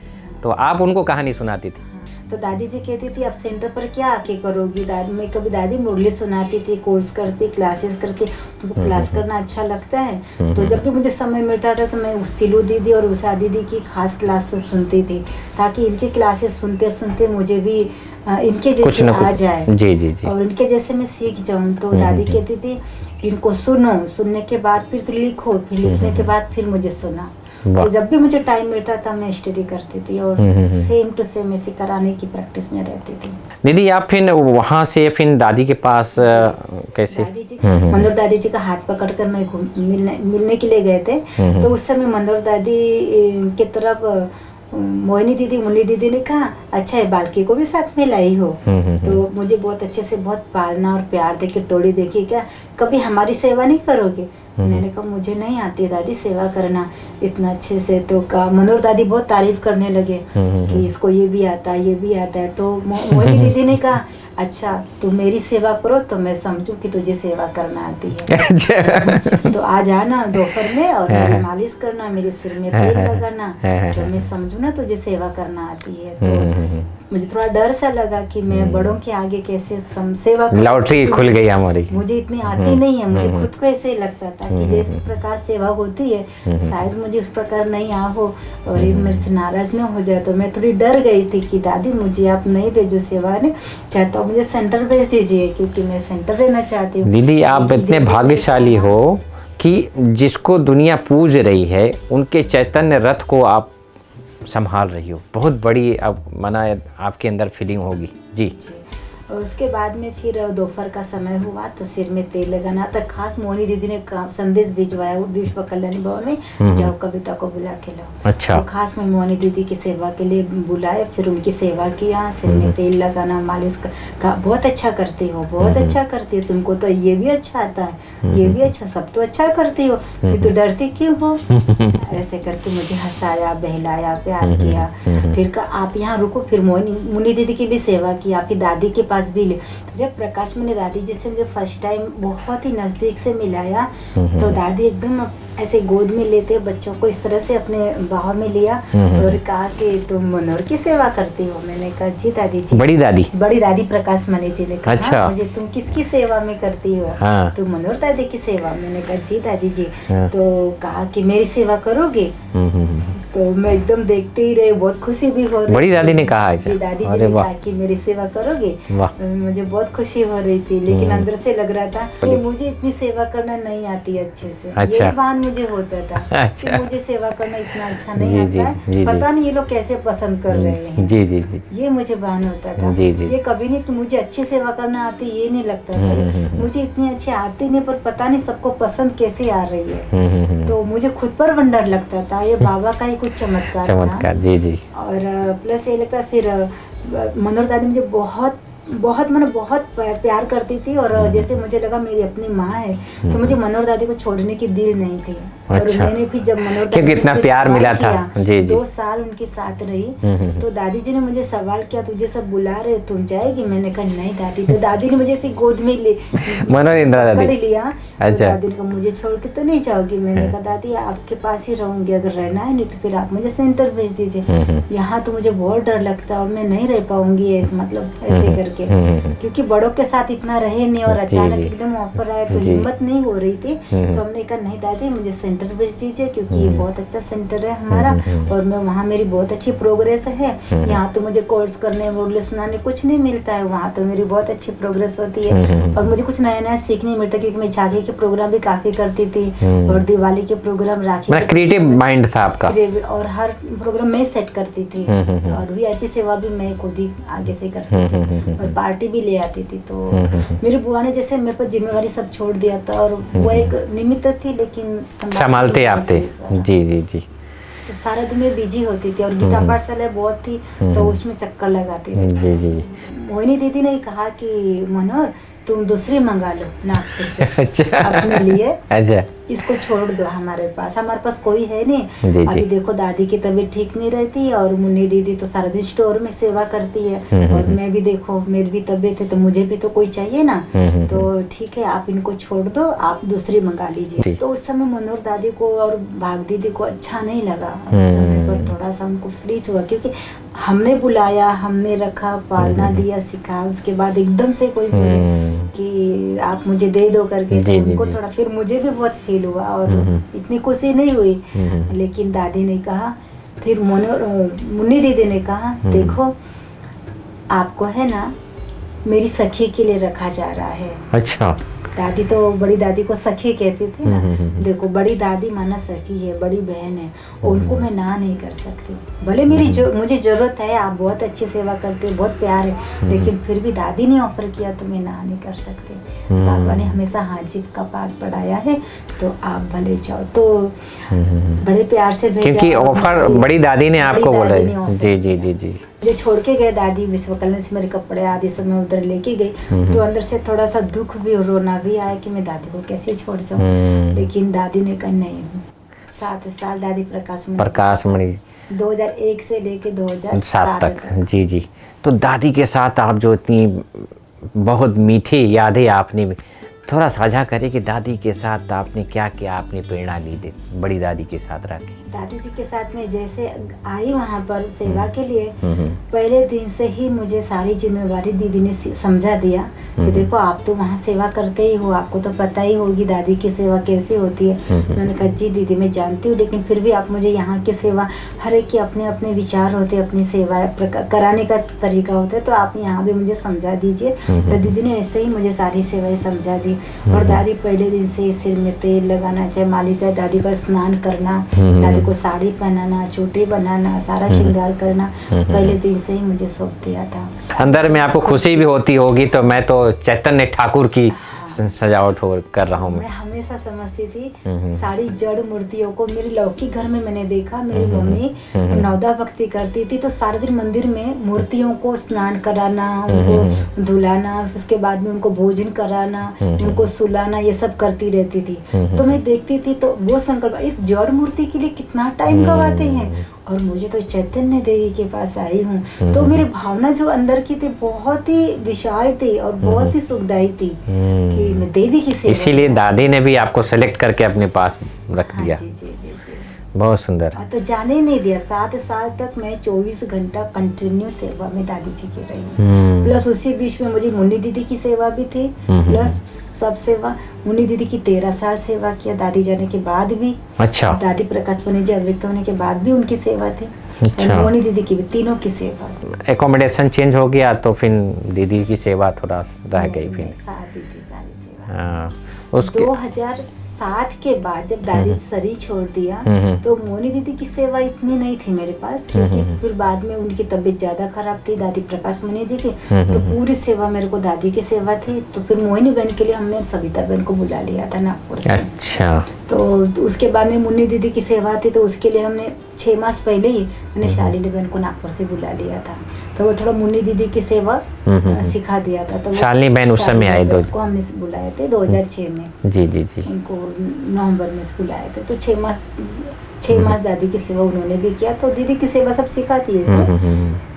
Speaker 1: तो आप उनको कहानी सुनाती थी।
Speaker 2: तो दादी जी कहती थी अब सेंटर पर क्या आके करोगी। दादी मैं कभी दादी मुरली सुनाती थी, कोर्स करती, क्लासेस करती, उनको क्लास करना अच्छा लगता है। तो जब भी मुझे समय मिलता था तो मैं सिलू दीदी और उषा दीदी की खास क्लास सुनती थी, ताकि इनकी क्लासेस सुनते सुनते मुझे भी इनके जैसे आ जाए।
Speaker 1: जी जी जी।
Speaker 2: और इनके जैसे मैं सीख जाऊँ। तो दादी कहती थी इनको सुनो, सुनने के बाद फिर तो लिखो, फिर लिखने के बाद फिर मुझे सुना। तो जब भी मुझे टाइम मिलता था मैं स्टडी करती थी और सेम टू सेम ऐसे कराने की प्रैक्टिस में रहती थी।
Speaker 1: दीदी आप फिर वहाँ से फिर दादी के पास कैसे?
Speaker 2: दादी जी मनोहर दादी जी का हाथ पकड़कर मैं मिलने के लिए गए थे। तो उस समय मनोहर दादी की तरफ मोहिनी दीदी, मुन्नी दीदी ने कहा अच्छा है बालकी को भी साथ में लाई हो। तो मुझे बहुत अच्छे से बहुत पालना और प्यार देके टोली देखी, क्या कभी हमारी सेवा नहीं करोगे? मैंने कहा मुझे नहीं आती दादी सेवा करना इतना अच्छे से। तो कहा मनोहर दादी बहुत तारीफ करने लगे कि इसको ये भी आता है, ये भी आता है। तो मोहिनी दीदी ने कहा अच्छा तू मेरी सेवा करो तो मैं समझूं कि तुझे सेवा करना आती है। तो आ जाना दोपहर में और मेरी मालिश करना, मेरे सिर में तेल लगाना, तो मैं समझूं ना तुझे सेवा करना आती है। तो मुझे थोड़ा डर सा लगा कि मैं बड़ों के आगे कैसे सेवा करूं।
Speaker 1: लॉटरी खुल गई हमारी।
Speaker 2: मुझे इतनी आती नहीं है, मुझे खुद को ऐसे ही लगता था कि जिस प्रकार सेवा होती है शायद मुझे उस प्रकार नहीं आ हो और ये मेरे से नाराज न हो जाए। तो मैं थोड़ी डर गई थी कि दादी मुझे आप नहीं भेजो सेवा ने, चाहे तो मुझे सेंटर भेज दीजिए क्योंकि मैं सेंटर रहना चाहती हूँ।
Speaker 1: दीदी आप इतने भाग्यशाली हो कि जिसको दुनिया पूज रही है उनके चैतन्य रथ को आप संभाल रही हो। बहुत बड़ी अब माना आपके अंदर फीलिंग होगी जी।
Speaker 2: और उसके बाद में फिर दोपहर का समय हुआ तो सिर में तेल लगाना था। खास मोहिनी दीदी ने संदेश भिजवाया विश्व कल्याणी भवन में, जाओ कविता को बुला के लाओ।
Speaker 1: अच्छा।
Speaker 2: तो खास मैं मोहिनी दीदी की सेवा के लिए बुलाए, फिर उनकी सेवा किया, सिर में तेल लगाना, मालिश का बहुत अच्छा करती हो, बहुत अच्छा करती हो, तुमको तो ये भी अच्छा आता है, ये भी अच्छा, सब तो अच्छा करती हो, फिर तो डरती क्यों हो? ऐसे करके मुझे हंसाया, बहलाया, प्यार किया। फिर आप यहाँ रुको, फिर मुन्नी दीदी की भी सेवा की, आपकी दादी के पास भी ले। तो जब प्रकाश मणि दादी जी से मुझे फर्स्ट टाइम बहुत ही नजदीक से मिलाया तो दादी एकदम ऐसे गोद में लेते बच्चों को इस तरह से अपने बाहों में लिया और कहा कि तुम मनोहर की सेवा करती हो। मैंने कहा जी दादी जी। बड़ी दादी प्रकाश मणि जी ने कहा अच्छा। मुझे तुम किसकी सेवा में करती हो? हाँ। तुम मनोहर दादी की सेवा। मैंने कहा जी दादी जी। हाँ। तो कहा कि मेरी सेवा करोगे? तो मैं एकदम देखते ही रही, बहुत खुशी भी हो रही। बड़ी दादी ने कहा जी, दादी जी ने कहा कि मेरी सेवा करोगे? मुझे बहुत खुशी हो रही थी, लेकिन अंदर से लग रहा था कि मुझे इतनी सेवा करना नहीं आती अच्छे से। अच्छा। ये भान मुझे होता था अच्छा। कि मुझे सेवा करना इतना अच्छा नहीं आता है, पता नहीं ये लोग कैसे पसंद कर रहे हैं। जी जी जी। ये मुझे भान होता था। जी जी। ये कभी नहीं कि मुझे अच्छी सेवा करना आती, ये नहीं लगता था। मुझे इतनी अच्छी आती नहीं, पर पता नहीं सबको पसंद कैसे आ रही है। तो मुझे खुद पर वंडर लगता था, ये बाबा का ही कुछ चमत्कार। जी जी। और प्लस ये लगता फिर मनोहर दादी मुझे बहुत प्यार करती थी और जैसे मुझे लगा मेरी अपनी माँ है, तो मुझे मनोहर दादी को छोड़ने की दिल नहीं थी। और मैंने भी जब मनोहर दादी को इतना प्यार मिला था, जी जी। 2 साल उनके साथ रही, तो दादी जी ने मुझे सवाल किया तुझे सब बुला रहे तुम जाएगी? मैंने कहा नहीं दादी। तो दादी ने मुझे ऐसी गोद में पकड़ लिया। अच्छा। दादी ने कहा मुझे छोड़ के तो नहीं जाओगी? मैंने कहा दादी आपके पास ही रहूंगी, अगर रहना है, नहीं तो फिर आप मुझे सेंटर भेज दीजिए। यहाँ तो मुझे बहुत डर लगता है और मैं नहीं रह पाऊंगी ऐसे करके, क्योंकि बड़ों के साथ इतना रहे नहीं और अचानक एकदम ऑफर आया तो हिम्मत नहीं हो रही थी। तो हमने कहा नहीं दादी मुझे सेंटर भेज दीजिए, क्योंकि ये बहुत अच्छा सेंटर है हमारा और मैं वहाँ मेरी बहुत अच्छी प्रोग्रेस है। यहाँ तो मुझे कोर्स करने बोलने सुनाने कुछ नहीं मिलता है, वहाँ तो मेरी बहुत अच्छी प्रोग्रेस होती है और मुझे कुछ नया नया सीखने मिलता है, क्योंकि मैं झांकी के प्रोग्राम भी काफी करती थी और दिवाली के प्रोग्राम, राखी, क्रिएटिव माइंड था आपका, और हर प्रोग्राम मैं सेट करती थी और VIP सेवा भी मैं खुद ही आगे से करती थी और पार्टी भी ले आती थी। तो मेरी बुआ ने जैसे मेरे पर जिम्मेवारी सब छोड़ दिया था और वो एक निमित्त थी लेकिन संभालते आप थे। जी जी जी। तो सारा दिन में बिजी होती थी और गीता पाठशाला बहुत थी तो उसमें चक्कर लगाती थी। जी जी। मोहिनी दीदी ने कहा कि मनोहर तुम दूसरी मंगा लो नागपुर से। अच्छा। अपने लिए। अच्छा। इसको छोड़ दो, हमारे पास कोई है नहीं। जी, अभी देखो दादी की तबीयत ठीक नहीं रहती और मुन्नी दीदी तो सारा दिन स्टोर में सेवा करती है और मैं भी देखो मेरी भी तबीयत है तो मुझे भी तो कोई चाहिए ना। तो ठीक है आप इनको छोड़ दो, आप दूसरी मंगा लीजिए। तो उस समय मनोहर दादी को और भाग दीदी को अच्छा नहीं लगा। उस समय पर थोड़ा सा उनको फ्रीज हुआ, क्योंकि हमने बुलाया, हमने रखा, पालना दिया, सिखाया, उसके बाद एकदम से कोई बोले कि आप मुझे दे दो करके, तो उनको थोड़ा फिर मुझे भी बहुत फील हुआ और इतनी खुशी नहीं हुई। लेकिन दादी ने कहा, फिर मुन्नी दीदी ने कहा देखो आपको है ना मेरी सखी के लिए रखा जा रहा है। अच्छा। दादी तो बड़ी दादी को सखी कहती थी ना। देखो बड़ी दादी माना सखी है, बड़ी बहन है, उनको मैं ना नहीं कर सकती। भले मुझे जरूरत है, आप बहुत अच्छी सेवा करते हो, बहुत प्यार है, लेकिन फिर भी दादी ने ऑफर किया तो मैं ना नहीं कर सकती। पापा ने हमेशा हाजी का पाठ पढ़ाया है, तो आप भले जाओ, तो बड़े प्यार से भेजा।
Speaker 1: क्योंकि ऑफर बड़ी दादी ने आपको बोला। जी जी जी जी।
Speaker 2: जो छोड़ के गए दादी विश्व कल्याण से मेरे कपड़े आदि सब मैं उधर लेके गई, तो अंदर से थोड़ा सा दुख भी और रोना भी आया कि मैं दादी को कैसे छोड़ जाऊं। लेकिन दादी ने कहा नहीं, 7 साल दादी प्रकाश मणि 2001 से लेके 2007 तक।
Speaker 1: जी जी। तो दादी के साथ आप जो इतनी बहुत मीठी यादें आपने, थोड़ा साझा करें कि दादी के साथ आपने क्या क्या आपने प्रेरणा ली थी बड़ी दादी के साथ रह के।
Speaker 2: दादी जी के साथ में जैसे आई वहाँ पर सेवा के लिए, पहले दिन से ही मुझे सारी जिम्मेवारी दीदी ने समझा दिया कि देखो आप तो वहाँ सेवा करते ही हो, आपको तो पता ही होगी दादी की सेवा कैसी होती है। मैंने कहा जी दीदी मैं जानती हूँ, लेकिन फिर भी आप मुझे यहाँ की सेवा, हर एक के अपने अपने विचार होते, अपनी सेवा कराने का तरीका होता है, तो आप यहाँ भी मुझे समझा दीजिए। तो दीदी ने ऐसे ही मुझे सारी सेवाएं समझा दी। और दादी पहले दिन से सिर में तेल लगाना, चाहे मालिश, चाहे दादी का स्नान करना, दादी को साड़ी पहनाना, चोटी बनाना, सारा श्रृंगार करना, पहले दिन से ही मुझे सौंप दिया था।
Speaker 1: अंदर में आपको खुशी भी होती होगी, तो मैं तो चैतन्य ठाकुर की सजावट कर रहा हूँ।
Speaker 2: मैं हमेशा समझती थी सारी जड़ मूर्तियों को, मेरी लौकिक घर में मैंने देखा, मेरी मम्मी नवदा भक्ति करती थी, तो सारे दिन मंदिर में मूर्तियों को स्नान कराना, उनको धुलाना, उसके बाद में उनको भोजन कराना, उनको सुलाना, ये सब करती रहती थी। तो मैं देखती थी, तो वो संकल्प, इस जड़ मूर्ति के लिए कितना टाइम गवाते हैं, और मुझे तो चैतन्य देवी के पास आई हूँ, तो मेरी भावना जो अंदर की थी बहुत ही विशाल थी और बहुत ही सुखदायी थी कि मैं देवी की सेवा।
Speaker 1: इसीलिए दादी ने भी आपको सेलेक्ट करके अपने पास रख दिया।
Speaker 2: जी जी जी जी।
Speaker 1: बहुत सुंदर।
Speaker 2: तो जाने ही नहीं दिया। 7 साल तक मैं 24 घंटा कंटिन्यू सेवा में दादी जी की रही। प्लस उसी बीच में मुझे मुन्नी दीदी की सेवा भी थी, प्लस सब सेवा। मुन्नी दीदी की 13 साल सेवा किया, दादी जाने के बाद भी।
Speaker 1: अच्छा।
Speaker 2: दादी प्रकाश मणि जी अव्यक्त होने के बाद भी उनकी सेवा थी।
Speaker 1: अच्छा।
Speaker 2: मुन्नी दीदी की भी, तीनों की सेवा।
Speaker 1: एकोमोडेशन चेंज हो गया तो फिर दीदी की सेवा थोड़ा रह गई फिर।
Speaker 2: साथ दी थी सारी सेवा।
Speaker 1: हाँ, उसके
Speaker 2: 2007 के बाद जब दादी शरीर छोड़ दिया, तो मोनी दीदी की सेवा इतनी नहीं थी मेरे पास, क्योंकि फिर बाद में उनकी तबीयत ज्यादा खराब थी, दादी प्रकाश मणि जी की, तो पूरी सेवा मेरे को दादी की सेवा थी। तो फिर मोहिनी बहन के लिए हमने सविता बहन को बुला लिया था नागपुर से।
Speaker 1: अच्छा।
Speaker 2: तो उसके बाद में मुन्नी दीदी की सेवा थी, तो उसके लिए हमने 6 मास पहले ही मैंने शालिनी बहन को नागपुर से बुला लिया था, तो वो थोड़ा मुन्नी दीदी की सेवा सिखा दिया था। तो
Speaker 1: शालिनी बहन उस समय आए,
Speaker 2: को हमने बुलाए थे 2006 में।
Speaker 1: जी जी जी।
Speaker 2: उनको नवंबर में बुलाए थे, तो 6 मास दादी की सेवा उन्होंने भी किया, तो दीदी की सेवा सब सिखाती है।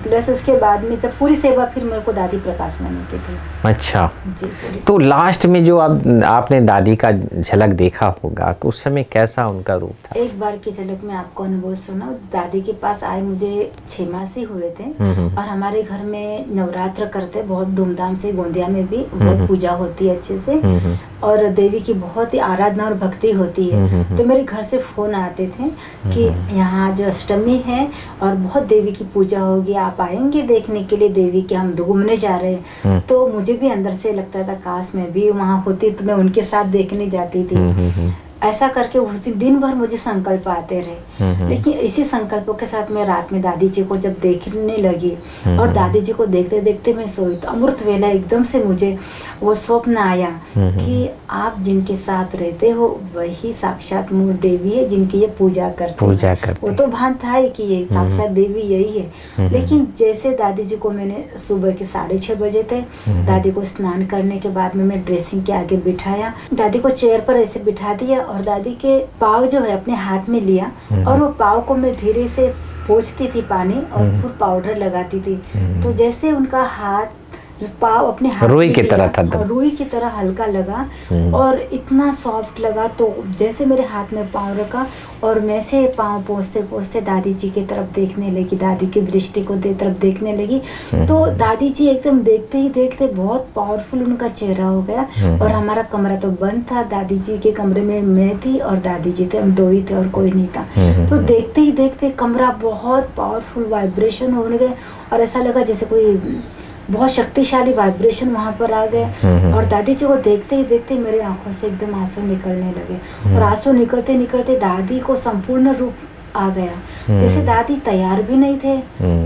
Speaker 2: प्लस उसके बाद में जब पूरी सेवा फिर मेरे को दादी प्रकाश मणि की थी।
Speaker 1: अच्छा
Speaker 2: जी।
Speaker 1: तो लास्ट में जो आपने दादी का झलक देखा होगा, उस समय कैसा उनका रूप था?
Speaker 2: एक बार की झलक में आपको अनुभव सुना। दादी के पास आए मुझे 6 मास ही हुए थे, और हमारे घर में नवरात्र करते बहुत धूमधाम से, गोंदिया में भी बहुत पूजा होती है अच्छे से, और देवी की बहुत ही आराधना और भक्ति होती है। तो मेरे घर से फोन आते थे कि यहाँ जो अष्टमी है और बहुत देवी की पूजा होगी, आप आएंगे देखने के लिए देवी के, हम घूमने जा रहे हैं। तो मुझे भी अंदर से लगता था काश मैं भी वहाँ होती तो मैं उनके साथ देखने जाती थी। ऐसा करके उस दिन भर मुझे संकल्प आते रहे। लेकिन इसी संकल्पों के साथ मैं रात में दादी जी को जब देखने लगी, और दादी जी को देखते देखते मैं सोई, तो अमृत वेला एकदम से मुझे वो स्वप्न आया कि आप जिनके साथ रहते हो वही साक्षात मूल देवी है, जिनकी ये पूजा करते हैं। वो तो भान था ही कि ये साक्षात देवी यही है। लेकिन जैसे दादी जी को मैंने सुबह के 6:30 बजे थे, दादी को स्नान करने के बाद में मैं ड्रेसिंग के आगे बिठाया, दादी को चेयर पर ऐसे बिठा दिया, और दादी के पाँव जो है अपने हाथ में लिया, और वो पाँव को मैं धीरे से पोंछती थी पानी, और फिर पाउडर लगाती थी। तो जैसे उनका हाथ पाँव अपने हाथ
Speaker 1: रुई की तरह था,
Speaker 2: रुई की तरह हल्का लगा और इतना सॉफ्ट लगा। तो जैसे मेरे हाथ में पाँव रखा और मैं से पाँव पोंछते पोंछते दादी जी की तरफ देखने लगी, दादी की दृष्टि को तरफ देखने लगी। तो दादी जी एकदम देखते ही देखते बहुत पावरफुल उनका चेहरा हो गया। और हमारा कमरा तो बंद था, दादी जी के कमरे में मैं थी और दादी जी थे, हम 2 ही थे और कोई नहीं था। तो देखते ही देखते कमरा बहुत पावरफुल वाइब्रेशन होने गए और ऐसा लगा जैसे कोई बहुत शक्तिशाली वाइब्रेशन वहाँ पर आ गए। और दादी जी को देखते ही देखते मेरे आंखों से एकदम आंसू निकलने लगे। और आंसू निकलते निकलते दादी को संपूर्ण रूप आ गया। जैसे दादी तैयार भी नहीं थे,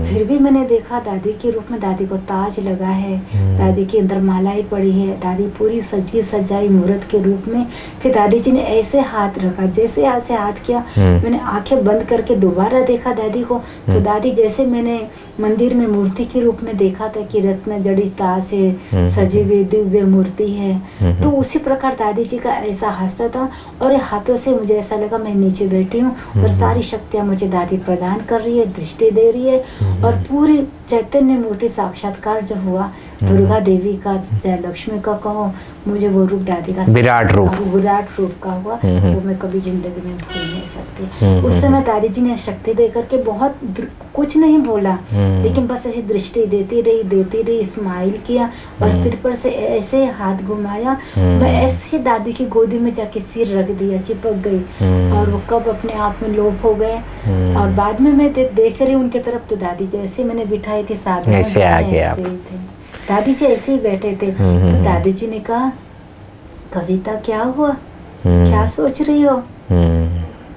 Speaker 2: फिर भी मैंने देखा दादी के रूप में दादी को ताज लगा है, दादी के अंदर मालाएं पड़ी है, दादी पूरी सजी सजाई मूर्त के रूप में। फिर दादी जी ने ऐसे हाथ रखा, जैसे ऐसे हाथ किया, मैंने आंखें बंद करके दोबारा देखा दादी को, तो दादी जैसे मैंने मंदिर में मूर्ति के रूप में देखा था कि रत्न जड़ी ताज से सजी हुई दिव्य मूर्ति है, तो उसी प्रकार दादी जी का ऐसा हंसता था। और हाथों से मुझे ऐसा लगा मैं नीचे बैठी हूँ और सारी शक्तियाँ मुझे दादी प्रदान कर रही है, दृष्टि दे रही है। और पूरी चैतन्य मूर्ति साक्षात्कार जो हुआ, दुर्गा देवी का, जय लक्ष्मी का कहो, मुझे वो रूप दादी का विराट रूप का हुआ, वो मैं कभी जिंदगी में भूल नहीं सकती। उस समय दादी जी ने शक्ति दे करके बहुत कुछ नहीं बोला, लेकिन बस ऐसी दृष्टि देती रही, स्माइल किया और सिर पर से ऐसे हाथ घुमाया। मैं ऐसे दादी की गोदी में जाके सिर रख दिया, चिपक गई और वो कब अपने आप में लोप हो गए। और बाद में मैं देख रही उनके तरफ, तो दादी जैसे मैंने बिठाई थी साथ में
Speaker 1: ऐसे आ गए आप।
Speaker 2: दादी जी ऐसे ही बैठे थे। तो दादी जी ने कहा, कविता क्या हुआ, क्या सोच रही हो,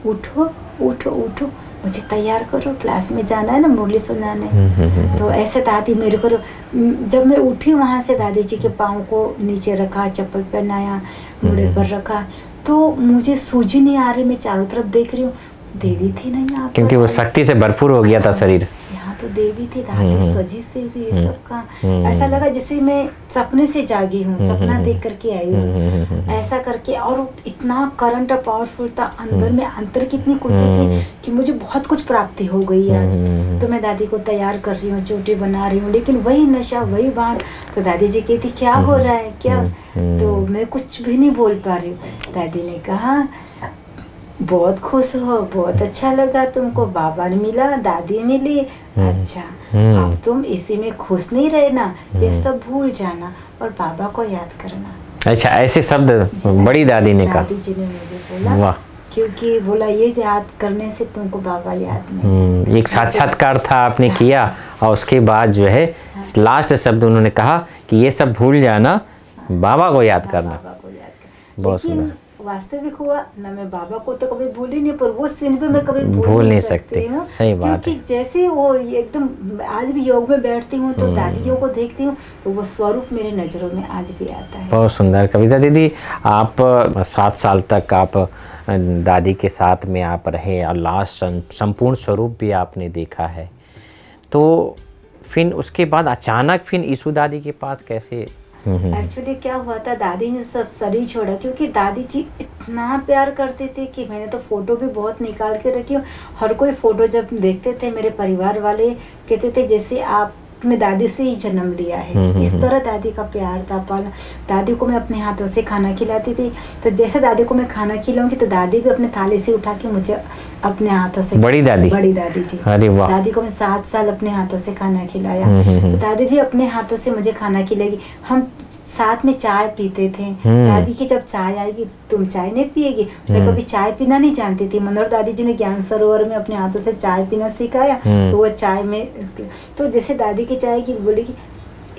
Speaker 2: उठो उठो उठो, मुझे तैयार करो, क्लास में जाना है ना, मुरली सुनाने। तो ऐसे दादी मेरे को, जब मैं उठी वहाँ से, दादी जी के पाँव को नीचे रखा, चप्पल पहनाया, मुड़े पर रखा, तो मुझे सूझी नहीं आ रही। मैं चारों तरफ देख रही हूँ, देवी थी नहीं यहाँ,
Speaker 1: क्योंकि वो शक्ति से भरपूर हो गया था शरीर।
Speaker 2: यहाँ तो देवी थी, दादी सजी से ये सबका। ऐसा लगा जैसे मैं सपने से जागी हूँ, सपना देख करके आई हूँ, ऐसा करके। और इतना करंट पावरफुल था अंदर में, अंतर की इतनी खुशी थी कि मुझे बहुत कुछ प्राप्ति हो गई आज। तो मैं दादी को तैयार कर रही हूँ, चोटी बना रही हूँ, लेकिन वही नशा, वही बात। तो दादी जी कहती, क्या हो रहा है, क्या? तो मैं कुछ भी नहीं बोल पा रही हूँ। दादी ने कहा, बहुत खुश हो, बहुत अच्छा लगा तुमको, बाबा ने मिला, दादी मिली, अच्छा अब तुम इसी में खुश नहीं रहना, ये सब भूल जाना और बाबा को याद करना।
Speaker 1: अच्छा, ऐसे शब्द बड़ी दादी ने कहा।
Speaker 2: दादी जी ने मुझे बोला, वाह, क्योंकि बोला ये याद करने से तुमको बाबा याद नहीं।
Speaker 1: एक साक्षात्कार था आपने किया, और उसके बाद जो है लास्ट शब्द उन्होंने कहा कि ये सब भूल जाना, बाबा को याद करना। बहुत सुंदर।
Speaker 2: वास्तविक हुआ ना, मैं बाबा को तो कभी भूल ही नहीं, पर वो सीन भी मैं कभी भूल नहीं सकती हूँ।
Speaker 1: सही बात,
Speaker 2: क्योंकि जैसे वो एकदम, आज भी योग में बैठती हूँ तो दादियों को देखती हूँ तो वो स्वरूप मेरे नजरों में आज भी आता है।
Speaker 1: बहुत सुंदर। कविता दीदी, आप 7 साल तक आप दादी के साथ में आप रहे और लास्ट संपूर्ण स्वरूप भी आपने देखा है, तो फिर उसके बाद अचानक फिर ईशु दादी के पास कैसे?
Speaker 2: एक्चुअली क्या हुआ था, दादी ने सब शरीर छोड़ा, क्योंकि दादी जी इतना प्यार करते थे कि मैंने तो फोटो भी बहुत निकाल के रखी हूँ। हर कोई फोटो जब देखते थे, मेरे परिवार वाले कहते थे जैसे आपने दादी से ही जन्म लिया है। इस तरह दादी का प्यार था, पाला। दादी को मैं अपने हाथों से खाना खिलाती थी, तो जैसे दादी को मैं खाना खिलाऊंगी तो दादी भी अपने थाली से उठा के मुझे अपने हाथों से, बड़ी दादी जी, अरे वाह, दादी को मैं 7 साल अपने हाथों से खाना खिलाया, तो दादी भी अपने हाथों से मुझे खाना खिलाएगी। हम साथ में चाय पीते थे। दादी की जब चाय आएगी, तुम चाय नहीं पिएगी, मैं कभी चाय पीना नहीं जानती थी। मनोहर दादी जी ने ज्ञान सरोवर में अपने हाथों से चाय पीना सिखाया, तो वो चाय में, तो जैसे दादी की चाय की बोलेगी,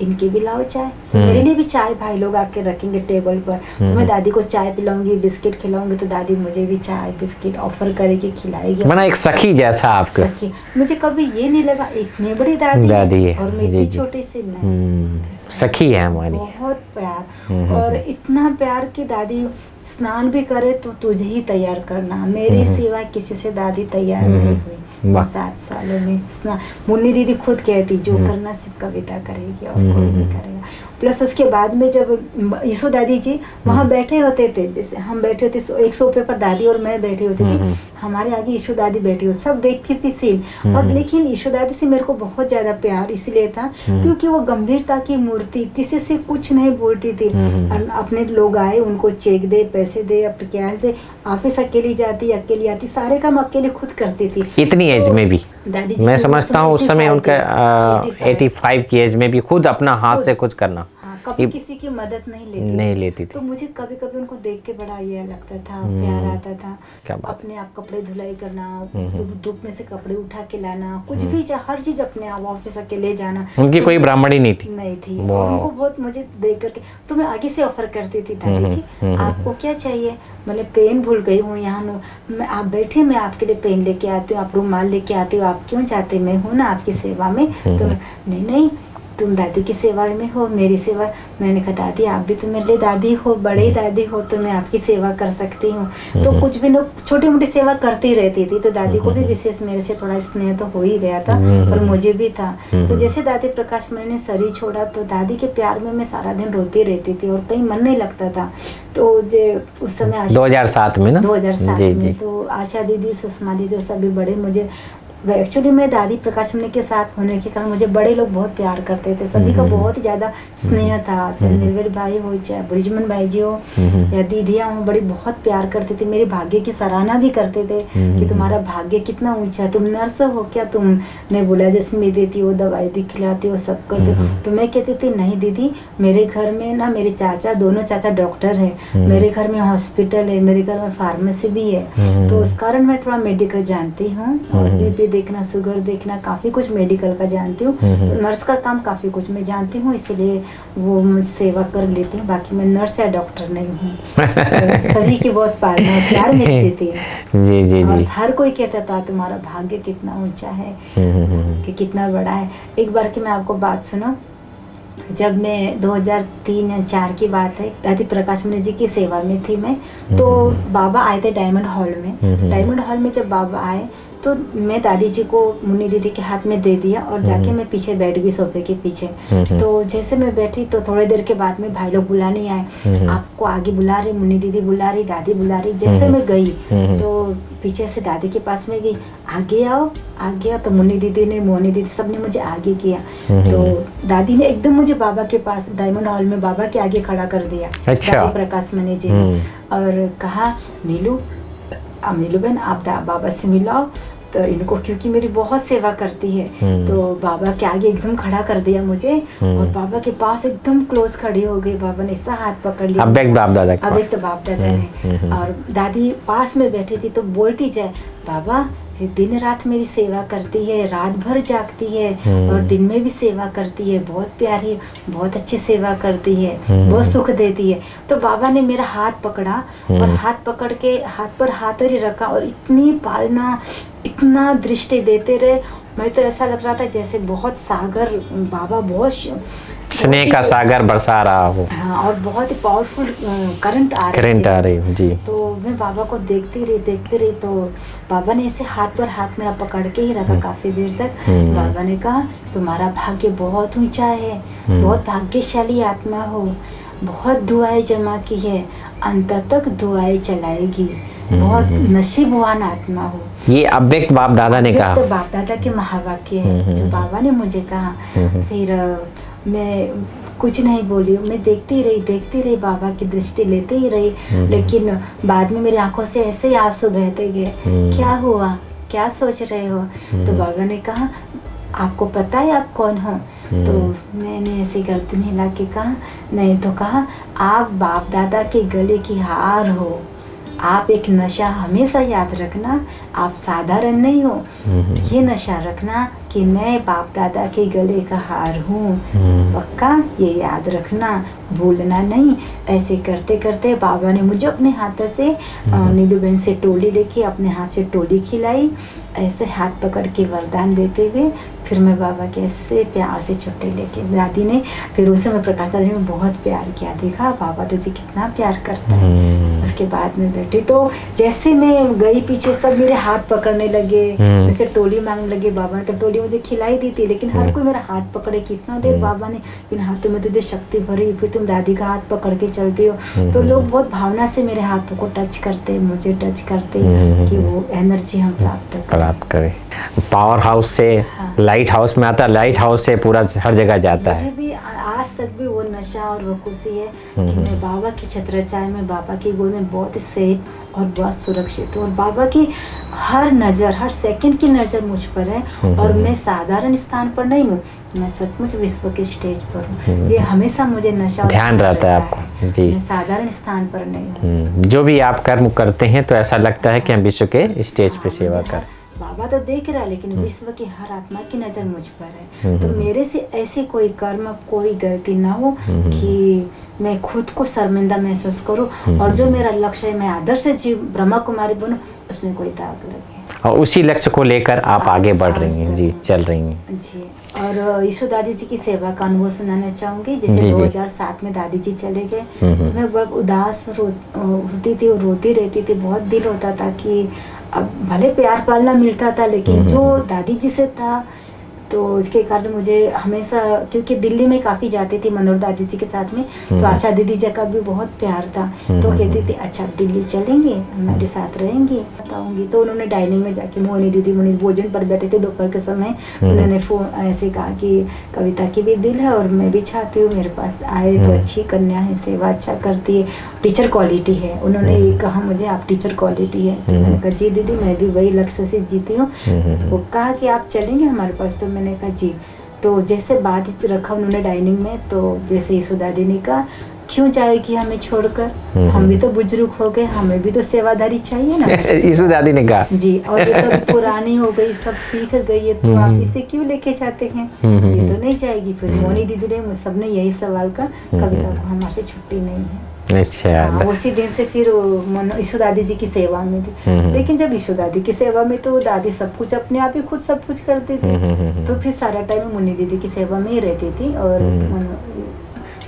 Speaker 2: इनके भी लाओ चाय, तो मेरे लिए भी चाय भाई लोग आके रखेंगे टेबल पर, तो मैं दादी को चाय पिलाऊंगी, बिस्किट खिलाऊंगी, तो दादी मुझे भी चाय बिस्किट ऑफर करेगी, खिलाएगी।
Speaker 1: बना एक सखी जैसा आपको।
Speaker 2: सखी, मुझे कभी ये नहीं लगा इतनी बड़ी दादी है और मैं इतनी छोटी सी नहीं,
Speaker 1: सखी है हमारी।
Speaker 2: बहुत प्यार, और इतना प्यार कि दादी स्नान भी करे तो तुझे ही तैयार करना, मेरे सिवा किसी से दादी तैयार नहीं हुई 7 सालों में। मुन्नी दीदी खुद कहती, जो करना सिर्फ कविता करेगी और कोई नहीं करेगा। प्लस उसके बाद में जब ईशु दादी जी वहाँ बैठे होते थे, जैसे हम बैठे होते, एक सोफे पर दादी और मैं बैठी होती थी, हमारे आगे ईशु दादी बैठी होती, सब देखती थी सीन। और लेकिन ईशु दादी से मेरे को बहुत ज्यादा प्यार इसलिए था क्योंकि वो गंभीरता की मूर्ति, किसी से कुछ नहीं बोलती थी। अपने लोग आए, उनको चेक दे, पैसे दे, अपने कैश दे, ऑफिस अकेली जाती, अकेली आती, सारे काम अकेले खुद करती थी।
Speaker 1: इतनी एज में भी
Speaker 2: दादी जी,
Speaker 1: मैं समझता हूँ उस समय उनका 85 की एज में भी खुद अपना हाथ से कुछ करना,
Speaker 2: कभी किसी की मदद नहीं लेती
Speaker 1: थी।
Speaker 2: तो मुझे कभी कभी उनको देख के बड़ा ये लगता था, प्यार आता था।
Speaker 1: क्या बात।
Speaker 2: अपने आप कपड़े धुलाई करना, धूप में से कपड़े उठा के लाना, कुछ भी हर चीज अपने आप, ऑफिस अकेले जाना।
Speaker 1: उनकी कोई ब्राह्मणी नहीं थी?
Speaker 2: नहीं थी। उनको बहुत मुझे देख करके तो मैं आगे से ऑफर करती थी, दादी जी आपको क्या चाहिए? मैंने पेन भूल गई हूँ यहाँ, आप बैठे, मैं आपके लिए पेन लेके आती हूँ, आप रुमाल लेके आते हो, आप क्यों चाहते, मैं हूँ ना आपकी सेवा में। तो नहीं तुम दादी की सेवा में हो, मेरी सेवा। मैंने कहा दादी आप भी तो मेरे लिए दादी हो, बड़े दादी हो, तो मैं आपकी सेवा कर सकती हूँ। तो कुछ भी लोग छोटी मोटी सेवा करती रहती थी, तो दादी को भी विशेष मेरे से थोड़ा स्नेह तो हो ही गया था और मुझे भी था। तो जैसे दादी प्रकाश मणि ने शरीर छोड़ा तो दादी के प्यार में मैं सारा दिन रोती रहती थी और कहीं मन नहीं लगता था। तो उस समय
Speaker 1: 2007 में ना,
Speaker 2: 2007 में तो आशा दीदी, सुषमा दीदी सभी बड़े मुझे, एक्चुअली मैं दादी प्रकाश मणि के साथ होने के कारण मुझे बड़े लोग बहुत प्यार करते थे, सभी का बहुत ही ज्यादा स्नेह था। चाहे निर्वेल भाई हो, चाहे ब्रिजमन भाई जी हो या दीदियाँ हो, बड़ी बहुत प्यार करते थे। मेरे भाग्य की सराहना भी करते थे कि तुम्हारा भाग्य कितना ऊंचा है, तुम नर्स हो क्या, तुमने बोला जैसे देती हो, दवाई भी खिलाती हो, सब करते हो। तो मैं कहती थी नहीं दीदी, मेरे घर में ना मेरे चाचा, दोनों चाचा डॉक्टर है, मेरे घर में हॉस्पिटल है, मेरे घर में फार्मेसी भी है, तो उस कारण मैं थोड़ा मेडिकल जानती हूँ और बीपी देखना, शुगर देखना, काफी कुछ मेडिकल का जानती हूँ। नर्स का काम काफी कुछ मैं जानती हूँ, इसलिए वो मुझ सेवा कर लेती हूँ। बाकी मैं नर्स या डॉक्टर नहीं हूँ। तो सभी की बहुत प्यार मिलती थी।
Speaker 1: जी जी जी।
Speaker 2: हर कोई कहता था तुम्हारा भाग्य कितना ऊंचा है, कि कितना बड़ा है। एक बार की मैं आपको बात सुनो, जब मैं 2003 या 4 की बात है, दादी प्रकाश मणि जी की सेवा में थी मैं, तो बाबा आए थे डायमंड हॉल में। डायमंड हॉल में जब बाबा आए तो मैं दादी जी को मुन्नी दीदी के हाथ में दे दिया और जाके मैं पीछे बैठ गई सोफे के पीछे। तो जैसे मैं बैठी तो थोड़ी देर के बाद में भाई लोग बुलाने आए, आपको आगे बुला रही, मुन्नी दीदी बुला रही, दादी बुला रही। जैसे मैं गई तो पीछे से दादी के पास में गई, आगे आओ आगे आओ। तो मुन्नी दीदी ने, मोहनी दीदी, सबने मुझे आगे किया। तो दादी ने एकदम मुझे बाबा के पास डायमंड हॉल में बाबा के आगे खड़ा कर दिया, दादी प्रकाश मणि जी ने, और कहा नीलू बहन आप बाबा से मिलाओ। तो इनको, क्योंकि मेरी बहुत सेवा करती है, तो बाबा के आगे एकदम खड़ा कर दिया मुझे और बाबा के पास एकदम क्लोज खड़ी हो गई। बाबा ने ऐसा हाथ पकड़ लिया,
Speaker 1: अब एक बाप दादा
Speaker 2: ने, और दादी पास में बैठी थी तो बोलती जाए, बाबा दिन रात मेरी सेवा करती है, रात भर जागती है और दिन में भी सेवा करती है, बहुत प्यारी, बहुत अच्छी सेवा करती है, बहुत सुख देती है। तो बाबा ने मेरा हाथ पकड़ा और हाथ पकड़ के हाथ पर हाथ ही रखा और इतनी पालना, इतना दृष्टि देते रहे। मैं तो ऐसा लग रहा था जैसे बहुत सागर, बाबा बहुत
Speaker 1: स्नेह का सागर बरसा रहा हो।
Speaker 2: हाँ, और बहुत ही पावरफुल करंट आ
Speaker 1: रही जी।
Speaker 2: तो मैं बाबा को देखती रही। तो बाबा ने ऐसे हाथ पर हाथ मेरा पकड़ के ही रखा काफी देर तक। बाबा ने कहा तुम्हारा भाग्य बहुत ऊंचा है, बहुत भाग्यशाली आत्मा हो, बहुत दुआएं जमा की है, अंत तक दुआएं चलाएगी, बहुत नसीबवान आत्मा हो।
Speaker 1: ये अव्यक्त बाप दादा ने कहा,
Speaker 2: तो बाप दादा के महावाक्य है जो बाबा ने मुझे कहा। फिर मैं कुछ नहीं बोली, मैं देखती रही, बाबा की दृष्टि लेते ही रही। लेकिन बाद में मेरी आंखों से ऐसे ही आंसू बहते गए। क्या हुआ, क्या सोच रहे हो? तो बाबा ने कहा आपको पता है आप कौन हो? तो मैंने ऐसे गर्दन हिला के कहा नहीं। तो कहा आप बाप दादा के गले की हार हो, आप एक नशा हमेशा याद रखना, आप साधारण नहीं हो। ये नशा रखना कि मैं बाप दादा के गले का हार हूँ, पक्का ये याद रखना, भूलना नहीं। ऐसे करते करते बाबा ने मुझे अपने हाथों से, नीलू बहन से टोली लेके अपने हाथ से टोली खिलाई, ऐसे हाथ पकड़ के वरदान देते हुए फिर मैं बाबा के ऐसे प्यार से छुट्टी लेके, दादी ने फिर उस समय प्रकाश दादी ने बहुत प्यार किया, देखा बाबा तुझे कितना प्यार करता है। उसके बाद में बैठी तो जैसे मैं गई पीछे सब मेरे हाथ पकड़ने लगे, जैसे टोली मांगने लगे। बाबा ने तो टोली मुझे खिलाई दी थी, लेकिन हर कोई मेरा हाथ पकड़े। कितना देर बाबा ने इन हाथों में तुझे शक्ति भरी, फिर तुम दादी का हाथ पकड़ के चलती हो। तो लोग बहुत भावना से मेरे हाथों को टच करते, मुझे टच करते कि वो एनर्जी हम प्राप्त
Speaker 1: करें। पावर हाउस से लाइट हाउस में आता, लाइट हाउस से पूरा हर जगह जाता है।
Speaker 2: मुझे भी आज तक भी वो नशा और वो खुशी है कि मैं बाबा की छत्रछाया में, बाबा की गोद में बहुत ही सेफ और बहुत सुरक्षित हूँ, और बाबा की हर नज़र, हर सेकंड की नज़र मुझ पर है, और मैं साधारण स्थान पर नहीं हूँ, मैं सचमुच विश्व के स्टेज पर हूँ। ये हमेशा मुझे नशा
Speaker 1: ध्यान रहता है आपको जी।
Speaker 2: मैं साधारण स्थान पर नहीं हूँ।
Speaker 1: जो भी आप कर्म करते हैं तो ऐसा लगता है कि हम विश्व के स्टेज पे सेवा कर।
Speaker 2: बाबा तो देख रहा है, लेकिन विश्व की हर आत्मा की नज़र मुझ पर है। तो मेरे से ऐसी कोई कर्म, कोई गलती ना हो कि मैं खुद को शर्मिंदा महसूस करूं, और जो मेरा लक्ष्य है, मैं आदर्श जीव ब्रह्मा कुमारी बनूं, उसमें कोई दाग लगे।
Speaker 1: और उसी लक्ष्य को लेकर आप आगे बढ़ रही हैं जी, चल रही हैं
Speaker 2: जी। और ईशु दादी जी की सेवा का अनुभव सुनाना चाहूँगी। जैसे 2007 में दादी जी चले गए, तो मैं बहुत उदास होती थी और रोती रहती थी। बहुत दिल होता था कि अब भले प्यार पालना मिलता था, लेकिन जो दादी जी से था, तो इसके कारण मुझे हमेशा, क्योंकि दिल्ली में काफ़ी जाती थी मनोहर दादी जी के साथ में, तो आशा दीदी जी का भी बहुत प्यार था। तो कहती थी अच्छा दिल्ली चलेंगे, हमारे साथ रहेंगी, बताऊंगी। तो उन्होंने डाइनिंग में जाके, मोहिनी दीदी मुनि भोजन पर बैठे थे दोपहर के समय, उन्होंने फोन ऐसे कहा कि कविता की भी दिल है और मैं भी चाहती हूँ मेरे पास आए, तो अच्छी कन्या है, सेवा अच्छा करती है, टीचर क्वालिटी है। उन्होंने ये कहा मुझे, आप टीचर क्वालिटी है। तो मैंने कहा जी दीदी, मैं भी वही लक्ष्य से जीती हूँ। वो कहा कि आप चलेंगे हमारे पास, तो मैंने कहा जी। तो जैसे बात रखा उन्होंने डाइनिंग में, तो जैसे ईशु दादी ने कहा क्यों जाएगी हमें छोड़कर, हम भी तो बुजुर्ग हो गए, हमें भी तो सेवादारी चाहिए ना।
Speaker 1: ईशु दादी ने कहा जी,
Speaker 2: और ये तो पुरानी हो गई, सब सीख गई है, तो आप इसे क्यों लेके जाते हैं, ये तो नहीं जाएगी। फिर मोनी दीदी ने, सबने यही सवाल का, कविता को हमारे छुट्टी नहीं है।
Speaker 1: अच्छा।
Speaker 2: उसी दिन से फिर ईशु दादी जी की सेवा में थी। लेकिन जब ईशु दादी की सेवा में, तो दादी सब कुछ अपने आप ही खुद सब कुछ करती थी, तो फिर सारा टाइम मुन्नी दीदी की सेवा में ही रहती थी, और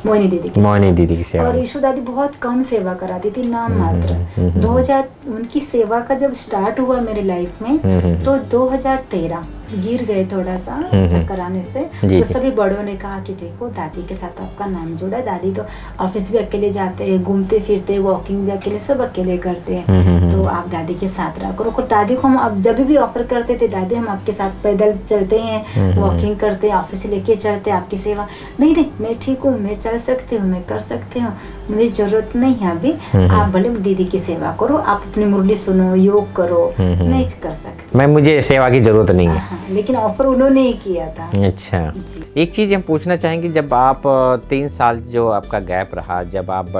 Speaker 2: मोहिनी दीदी की सेवा। और ईशु दादी बहुत कम सेवा कराती थी, नाम मात्र। 2000 उनकी सेवा का जब स्टार्ट हुआ मेरी लाइफ में, तो 2013 गिर गए थोड़ा सा चक्कर आने से, तो सभी बड़ों ने कहा कि देखो दादी के साथ आपका नाम जुड़ा है, दादी तो ऑफिस भी अकेले जाते हैं, घूमते फिरते, वॉकिंग भी अकेले, सब अकेले करते हैं, तो आप दादी के साथ रहा करो। और दादी को हम अब जब भी ऑफर करते थे, दादी हम आपके साथ पैदल चलते हैं, वॉकिंग करते हैं, ऑफिस लेके चलते, आपकी सेवा नहीं, मैं ठीक हूँ, मैं चल सकती हूँ, मैं कर सकती हूँ, मुझे जरूरत नहीं है अभी, आप भले दीदी की सेवा करो, आप अपनी मुरली सुनो, योग करो, नहीं कर सकते,
Speaker 1: मुझे सेवा की जरूरत नहीं है।
Speaker 2: लेकिन ऑफर उन्होंने ही किया था।
Speaker 1: अच्छा, एक चीज़ हम पूछना चाहेंगे, जब आप 3 साल जो आपका गैप रहा, जब आप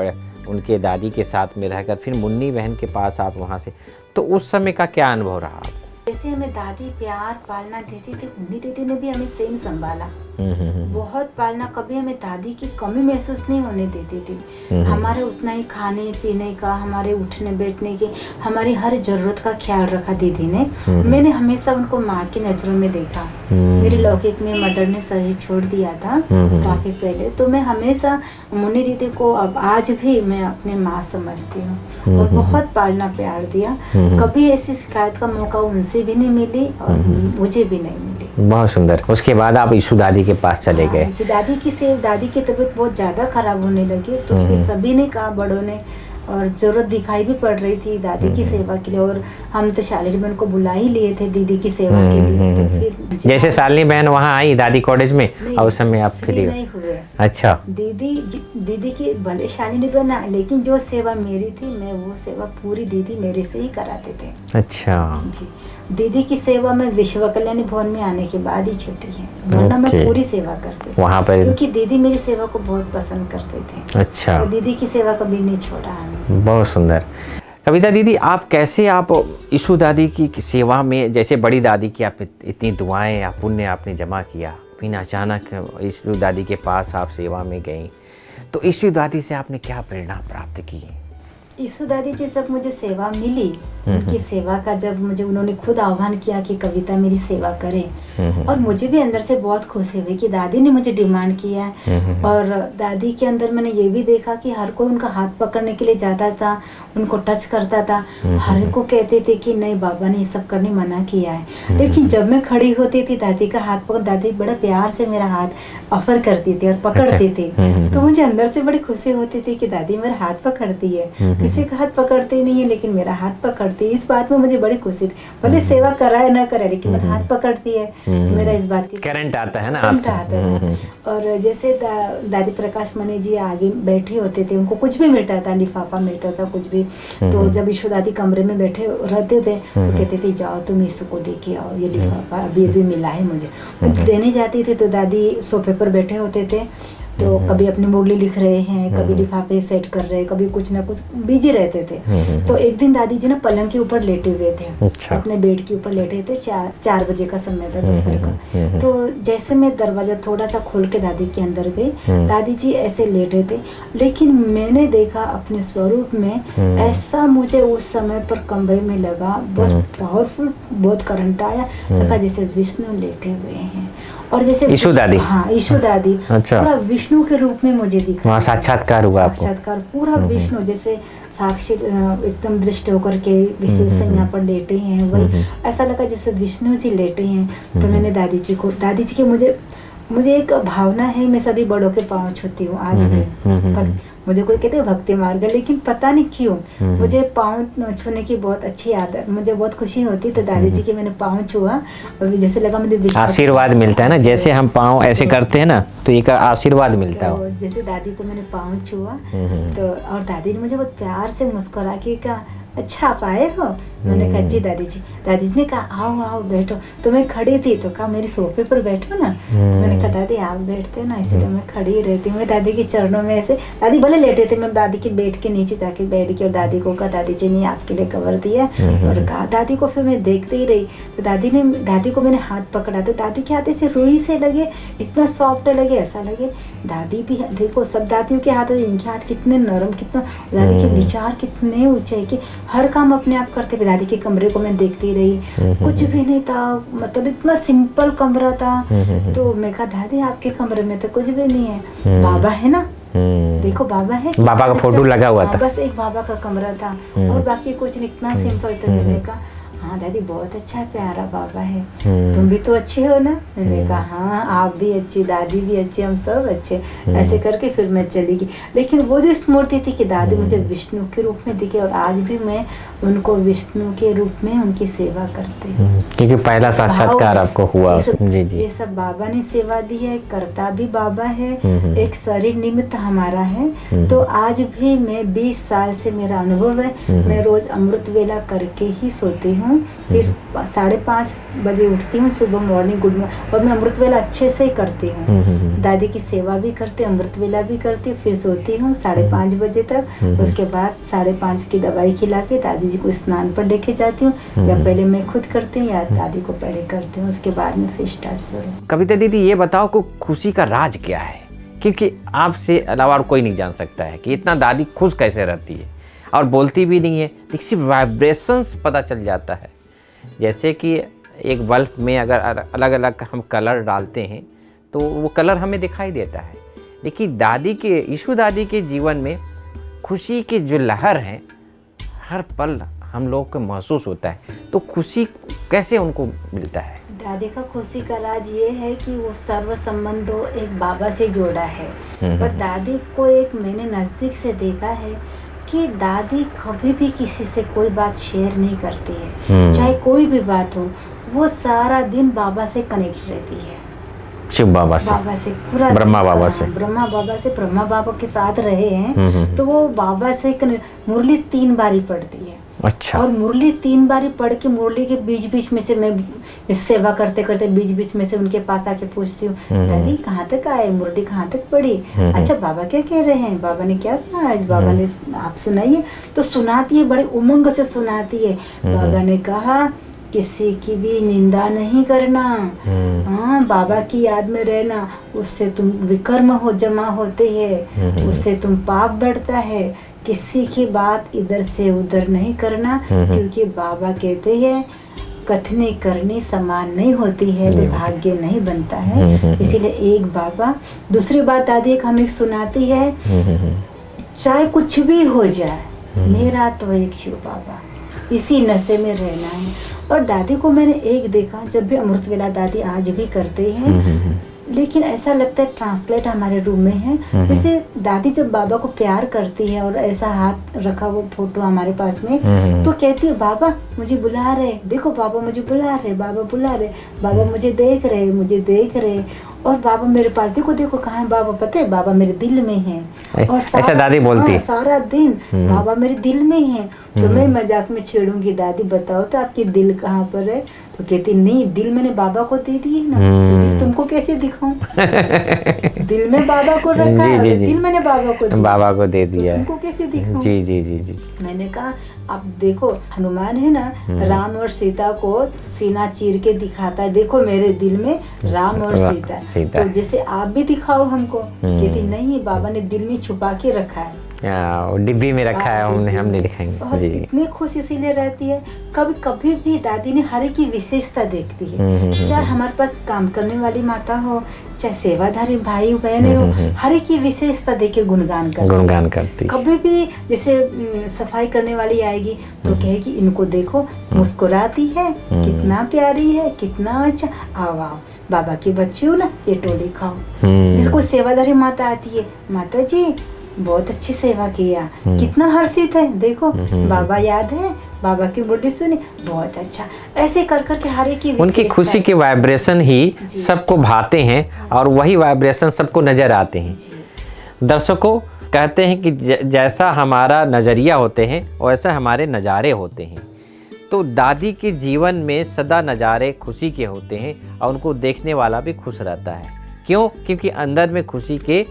Speaker 1: उनके दादी के साथ में रहकर फिर मुन्नी बहन के पास आप वहाँ से, तो उस समय का क्या अनुभव रहा आपको?
Speaker 2: जैसे हमें दादी प्यार पालना देती थी, मुन्नी दीदी ने भी हमें सेम संभाला, बहुत पालना, कभी हमें दादी की कमी महसूस नहीं होने देती थी। हमारे उतना ही खाने पीने का, हमारे उठने बैठने की, हमारी हर जरूरत का ख्याल रखा दीदी ने। मैंने हमेशा उनको माँ की नजरों में देखा। मेरी लौकिक में मदर ने शरीर छोड़ दिया था काफी पहले, तो मैं हमेशा मुन्नी दीदी को अब आज भी मैं अपनी माँ समझती हूँ, और बहुत पालना प्यार दिया। कभी ऐसी शिकायत का मौका उनसे भी नहीं मिली और मुझे भी नहीं मिली।
Speaker 1: बहुत सुंदर। उसके बाद आप ईशु दादी के पास चले गए।
Speaker 2: दादी की तबीयत बहुत ज्यादा खराब होने लगी, तो फिर सभी ने कहा, बड़ों ने, और जरूरत दिखाई भी पड़ रही थी दादी की सेवा के लिए, और हम तो शालिनी बहन को बुला ही लिए थे दीदी की सेवा के लिए। तो फिर
Speaker 1: जैसे शालिनी बहन वहाँ आई दादी कॉलेज में, और उस समय आप फ्री
Speaker 2: नहीं हुए।
Speaker 1: अच्छा,
Speaker 2: दीदी की भले शालिनी बहन आए, लेकिन जो सेवा मेरी थी, मैं वो सेवा पूरी दीदी मेरे से ही कराते थे।
Speaker 1: अच्छा
Speaker 2: जी, दीदी की सेवा में विश्व कल्याणी भवन में आने के बाद ही छुट्टी है, वरना मैं पूरी सेवा करती
Speaker 1: वहाँ पर,
Speaker 2: क्योंकि दीदी मेरी सेवा को बहुत पसंद करते थे।
Speaker 1: अच्छा,
Speaker 2: तो दीदी की सेवा कभी नहीं छोड़ा हमने।
Speaker 1: बहुत सुंदर। कविता दीदी, आप कैसे आप ईशु दादी की सेवा में, जैसे बड़ी दादी की आप इतनी दुआएं या पुण्य आपने जमा किया, फिर अचानक ईशु दादी के पास आप सेवा में गई, तो ईशु दादी से आपने क्या प्रेरणा प्राप्त की?
Speaker 2: ईशु दादी जी जब मुझे सेवा मिली, उनकी सेवा का जब मुझे उन्होंने खुद आह्वान किया कि कविता मेरी सेवा करे, और मुझे भी अंदर से बहुत खुशी हुई कि दादी ने मुझे डिमांड किया है। और दादी के अंदर मैंने ये भी देखा कि हर कोई उनका हाथ पकड़ने के लिए जाता था, उनको टच करता था, हर को कहते थे कि नहीं बाबा ने ये सब करने मना किया है। लेकिन जब मैं खड़ी होती थी दादी का हाथ पकड़, दादी बड़ा प्यार से मेरा हाथ ऑफर करती थी और पकड़ती थी, तो मुझे अंदर से बड़ी खुशी होती थी कि दादी मेरा हाथ पकड़ती है। किसी का हाथ पकड़ते नहीं है, लेकिन मेरा हाथ पकड़ती है, इस बात में मुझे बड़ी खुशी थी। भले सेवा कराए ना करे, लेकिन मेरा हाथ पकड़ती है, मेरा इस बात की
Speaker 1: करंट आता है ना
Speaker 2: करंट
Speaker 1: आपका।
Speaker 2: आता था। और जैसे दादी प्रकाश मणि जी आगे बैठे होते थे, उनको कुछ भी मिलता था, लिफाफा मिलता था, कुछ भी, तो जब ईशु दादी कमरे में बैठे रहते थे तो कहते थे जाओ तुम ईशु को देके आओ, ये लिफाफा अभी अभी मिला है मुझे। देने जाती थी तो दादी सोफे पर बैठे होते थे, तो कभी अपनी मुरली लिख रहे हैं, कभी लिफाफे सेट कर रहे हैं, कभी कुछ ना कुछ बिजी रहते थे। तो एक दिन दादी जी ना पलंग के ऊपर लेटे हुए थे,
Speaker 1: अच्छा।
Speaker 2: अपने बेड के ऊपर लेटे थे, 4 बजे का समय था दोपहर का। तो जैसे मैं दरवाजा थोड़ा सा खोल के दादी के अंदर गई, दादी जी ऐसे लेटे थे, लेकिन मैंने देखा अपने स्वरूप में ऐसा मुझे उस समय पर कमरे में लगा, बहुत पावरफुल, बहुत करंट आया, लगा जैसे विष्णु लेटे हुए हैं। और जैसे
Speaker 1: ईशु दादी,
Speaker 2: हाँ ईशु दादी
Speaker 1: अच्छा।
Speaker 2: पूरा विष्णु के रूप में मुझे दिखा,
Speaker 1: वहाँ साक्षात्कार हुआ आपको?
Speaker 2: साक्षात्कार पूरा विष्णु जैसे साक्षी एकदम दृष्ट होकर के विशेष यहाँ पर लेटे हैं, वही ऐसा लगा जैसे विष्णु जी लेटे हैं। तो मैंने दादी जी के मुझे एक भावना है, मैं सभी बड़ों के पाँव छूती हूँ आज भी। पर मुझे कोई कहते हैं भक्ति मार्ग, लेकिन पता नहीं क्यों मुझे पाँव छूने की बहुत अच्छी आदत, मुझे बहुत खुशी होती। तो दादी जी के मैंने पाँव छुआ और जैसे लगा मुझे
Speaker 1: आशीर्वाद मिलता है ना, जैसे हम पाँव ऐसे करते हैं ना तो एक आशीर्वाद मिलता है।
Speaker 2: तो जैसे दादी को मैंने पाँव छुआ तो और दादी ने मुझे बहुत प्यार से मुस्कुरा के कहा अच्छा आप आए हो। मैंने कहा जी दादी जी। दादी जी ने कहा आओ आओ बैठो। तो मैं खड़ी थी तो कहा मेरे सोफे पर बैठो ना। मैंने कहा दादी आप बैठते ना, इसलिए मैं खड़ी ही रहती हूँ। मैं दादी के चरणों में ऐसे, दादी भले लेटे थे, मैं दादी के बेड के नीचे जाके बैठ गई और दादी को कहा दादी जी ने आपके लिए कवर दिया और कहा दादी को। फिर मैं देखते ही रही तो दादी को मैंने हाथ पकड़ा तो दादी के हाथ से रुई से लगे, इतना सॉफ्ट लगे, ऐसा लगे दादी भी देखो सब दादियों के हाथ, इनके हाथ कितने नरम, कितना दादी के विचार कितने ऊंचे कि हर काम अपने आप करते हुए। दादी के कमरे को मैं देखती रही, कुछ भी नहीं था, मतलब इतना सिंपल कमरा था। तो मैं कहा दादी आपके कमरे में तो कुछ भी नहीं है, बाबा है ना, देखो बाबा है,
Speaker 1: बाबा का फोटो लगा हुआ था,
Speaker 2: बस एक बाबा का कमरा था और बाकी कुछ नहीं, इतना सिंपल था। मैंने कहा हाँ दादी बहुत अच्छा प्यारा बाबा है, तुम भी तो अच्छे हो ना। मैंने कहा हाँ आप भी अच्छी, दादी भी अच्छी, हम सब अच्छे। ऐसे करके फिर मैं चली गई। लेकिन वो जो स्मृति थी कि दादी मुझे विष्णु के रूप में दिखे और आज भी मैं उनको विष्णु के रूप में उनकी सेवा करती हूँ,
Speaker 1: क्योंकि पहला साक्षात्कार आपको हुआ। जी जी,
Speaker 2: ये सब बाबा ने सेवा दी है, करता भी बाबा है, एक शरीर निमित्त हमारा है। तो आज भी मैं 20 साल से मेरा अनुभव है, मैं रोज अमृत वेला करके ही सोती हूँ, फिर 5:30 बजे उठती हूँ सुबह मॉर्निंग, गुड मॉर्निंग, और मैं अमृत वेला अच्छे से ही करती हूँ। दादी की सेवा भी करती हूँ, अमृत वेला भी करती हूँ, फिर सोती हूँ 5:30 बजे तक। उसके बाद 5:30 की दवाई खिला के दादी जी को स्नान पर लेके जाती हूँ, या पहले मैं खुद करती हूँ या दादी को पहले करती हूँ, उसके बाद में फिर स्टार्ट शुरू।
Speaker 1: कविता दीदी ये बताओ कि खुशी का राज क्या है, क्योंकि आपसे अलावा और कोई नहीं जान सकता है कि इतना दादी खुश कैसे रहती है और बोलती भी नहीं है, लेकिन सिर्फ वाइब्रेशंस पता चल जाता है। जैसे कि एक बल्ब में अगर अलग अलग हम कलर डालते हैं तो वो कलर हमें दिखाई देता है, लेकिन दादी के, ईशु दादी के जीवन में खुशी की जो लहर है हर पल हम लोग को महसूस होता है। तो खुशी कैसे उनको मिलता है?
Speaker 2: दादी का खुशी का राज ये है कि वो सर्व संबंधों एक बाबा से जोड़ा है। पर दादी को एक मैंने नज़दीक से देखा है कि दादी कभी भी किसी से कोई बात शेयर नहीं करती है, चाहे कोई भी बात हो, वो सारा दिन बाबा से कनेक्ट रहती है,
Speaker 1: शिव बाबा से पूरा ब्रह्मा बाबा से, ब्रह्मा बाबा के साथ रहे हैं। तो वो बाबा से मुरली 3 बारी पढ़ती है। अच्छा।
Speaker 2: और मुरली 3 बारी पढ़ के मुरली के बीच में से मैं सेवा करते करते बीच में से उनके पास आके पूछती हूँ दादी कहाँ तक आए, मुरली कहाँ तक पढ़ी, अच्छा बाबा क्या कह रहे हैं, बाबा ने क्या कहा आज, बाबा ने आप सुनाइए। तो सुनाती है, बड़े उमंग से सुनाती है। बाबा ने कहा किसी की भी निंदा नहीं करना, हाँ बाबा की याद में रहना, उससे तुम विकर्म जमा होते हैं, उससे तुम पाप बढ़ता है। किसी की बात इधर से उधर नहीं करना, क्योंकि बाबा कहते हैं कथनी करनी समान नहीं होती है तो भाग्य नहीं बनता है। इसीलिए एक बाबा। दूसरी बात दादी एक हमें सुनाती है, चाहे कुछ भी हो जाए मेरा तो एक शिव बाबा, इसी नशे में रहना है। और दादी को मैंने एक देखा, जब भी अमृत वेला दादी आज भी करते हैं, लेकिन ऐसा लगता है ट्रांसलेट हमारे रूम में है। जैसे दादी जब बाबा को प्यार करती है और ऐसा हाथ रखा वो फोटो हमारे पास में, तो कहती है बाबा मुझे बुला रहे, देखो बाबा मुझे बुला रहे, बाबा बुला रहे, बाबा मुझे देख रहे, मुझे देख रहे। और बाबा मेरे पास, देखो देखो कहाँ है बाबा, पता है बाबा मेरे दिल में है। और
Speaker 1: ऐसा दादी बोलती है
Speaker 2: सारा दिन बाबा मेरे दिल में है। तो मैं मजाक में छेड़ूंगी, दादी बताओ तो आपकी दिल कहाँ पर है? तो कहती नहीं, दिल मैंने बाबा को दे दी है ना, दिल तुमको कैसे दिखाऊं? दिल में बाबा को रखा है, दिल मैंने बाबा को दे दिया, तुमको कैसे दिखाऊं?
Speaker 1: जी जी जी जी।
Speaker 2: मैंने कहा अब देखो हनुमान है ना, राम और सीता को सीना चीर के दिखाता है, देखो मेरे दिल में राम और सीता। तो जैसे आप भी दिखाओ हमको। कहती नहीं, बाबा ने दिल में छुपा के रखा है,
Speaker 1: डिब्बी में रखा है, हमने दिखाएंगे जी।
Speaker 2: इतनी खुश इसीलिए रहती है। कभी भी दादी ने हर एक की विशेषता देखती है, चाहे हमारे पास काम करने वाली माता हो, चाहे सेवाधारी भाई बहन हो, हर एक की विशेषता देके गुणगान करती। कभी भी जैसे सफाई करने वाली आएगी तो कहेगी इनको देखो मुस्कुराती है, कितना प्यारी है, कितना अच्छा, आओ आओ बाबा के बच्चे हो ना, ये टोली खाओ। जिसको सेवाधारी माता आती है, माता जी बहुत अच्छी सेवा किया, कितना हर्षित है, देखो बाबा याद है, बाबा की बुढ़ी सुनी, बहुत अच्छा। ऐसे कर कर के हर एक की
Speaker 1: उनकी खुशी के वाइब्रेशन ही सबको भाते हैं और वही वाइब्रेशन सबको नजर आते हैं। दर्शकों कहते हैं कि जैसा हमारा नज़रिया होते हैं वैसा हमारे नज़ारे होते हैं। तो दादी के जीवन में सदा नज़ारे खुशी के होते हैं और उनको देखने वाला भी खुश रहता है। क्यों? क्योंकि अंदर में खुशी के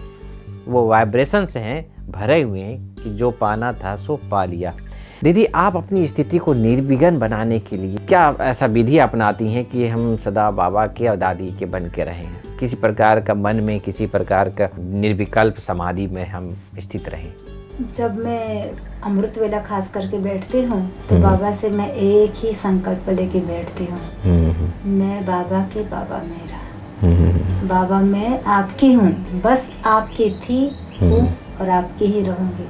Speaker 1: वो वाइब्रेशंस हैं, भरे हुए हैं कि जो पाना था सो पा लिया। दीदी, आप अपनी स्थिति को निर्विघ्न बनाने के लिए क्या ऐसा विधि अपनाती हैं कि हम सदा बाबा के और दादी के बन के रहें, किसी प्रकार का मन में किसी प्रकार का निर्विकल्प समाधि में हम स्थित रहें?
Speaker 2: जब मैं अमृत वेला खास करके बैठती हूँ तो बाबा से मैं एक ही संकल्प लेके बैठती हूँ, मैं बाबा के, बाबा मेरा, बाबा मैं आपकी हूँ, बस आपकी थी हूँ और आपकी ही रहूँगी,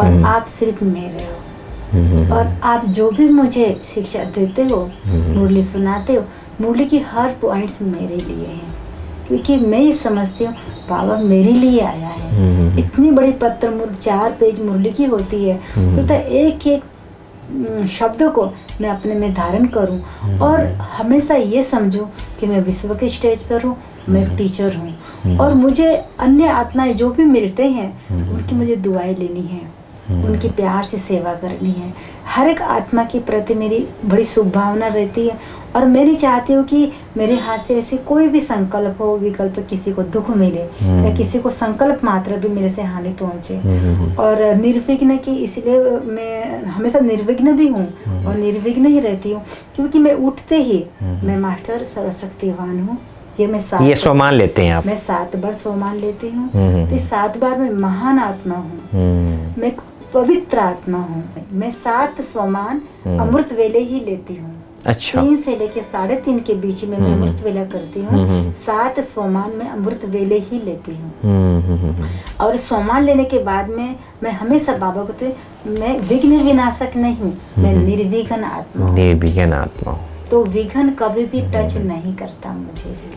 Speaker 2: और आप सिर्फ मेरे हो। और आप जो भी मुझे शिक्षा देते हो, मुरली सुनाते हो, मुरली की हर पॉइंट्स मेरे लिए हैं, क्योंकि मैं ये समझती हूँ बाबा मेरे लिए आया है। इतनी बड़ी पत्र 4 पेज मुरली की होती है, तो एक एक शब्द को मैं अपने में धारण करूं और हमेशा ये समझूं कि मैं विश्व के स्टेज पर हूँ, मैं एक टीचर हूँ, और मुझे अन्य आत्माएं जो भी मिलते हैं उनकी मुझे दुआएं लेनी है, उनकी प्यार से सेवा करनी है। हर एक आत्मा के प्रति मेरी बड़ी शुभ भावना रहती है, और मैं नहीं चाहती हूँ कि मेरे हाथ से ऐसे कोई भी संकल्प हो, विकल्प, किसी को दुख मिले या किसी को संकल्प मात्र भी मेरे से हानि पहुँचे। और निर्विघ्न की, इसलिए मैं हमेशा निर्विघ्न भी हूँ और निर्विघ्न ही रहती हूँ, क्योंकि मैं उठते ही मैं मास्टर सर्वशक्तिवान हूँ। ये
Speaker 1: सोमान लेते हैं आप?
Speaker 2: मैं 7 बार सोमान लेती हूँ। तो 7 बार मैं महान आत्मा हूँ, मैं पवित्र आत्मा हूँ। मैं 7 सोमान अमृत वेले ही लेती हूँ।
Speaker 1: अच्छा।
Speaker 2: 3 से लेके 3:30 के बीच में मैं अमृत वेला करती हूँ। 7 सोमान में अमृत वेले ही लेती हूँ। और सोमान लेने के बाद में मैं हमेशा बाबा को, मैं विघ्न विनाशक नहीं हूँ, मैं निर्विघ्न आत्मा हूँ।
Speaker 1: निर्विघ्न आत्मा हूँ, तो
Speaker 2: विघ्न कभी भी टच नहीं करता मुझे भी।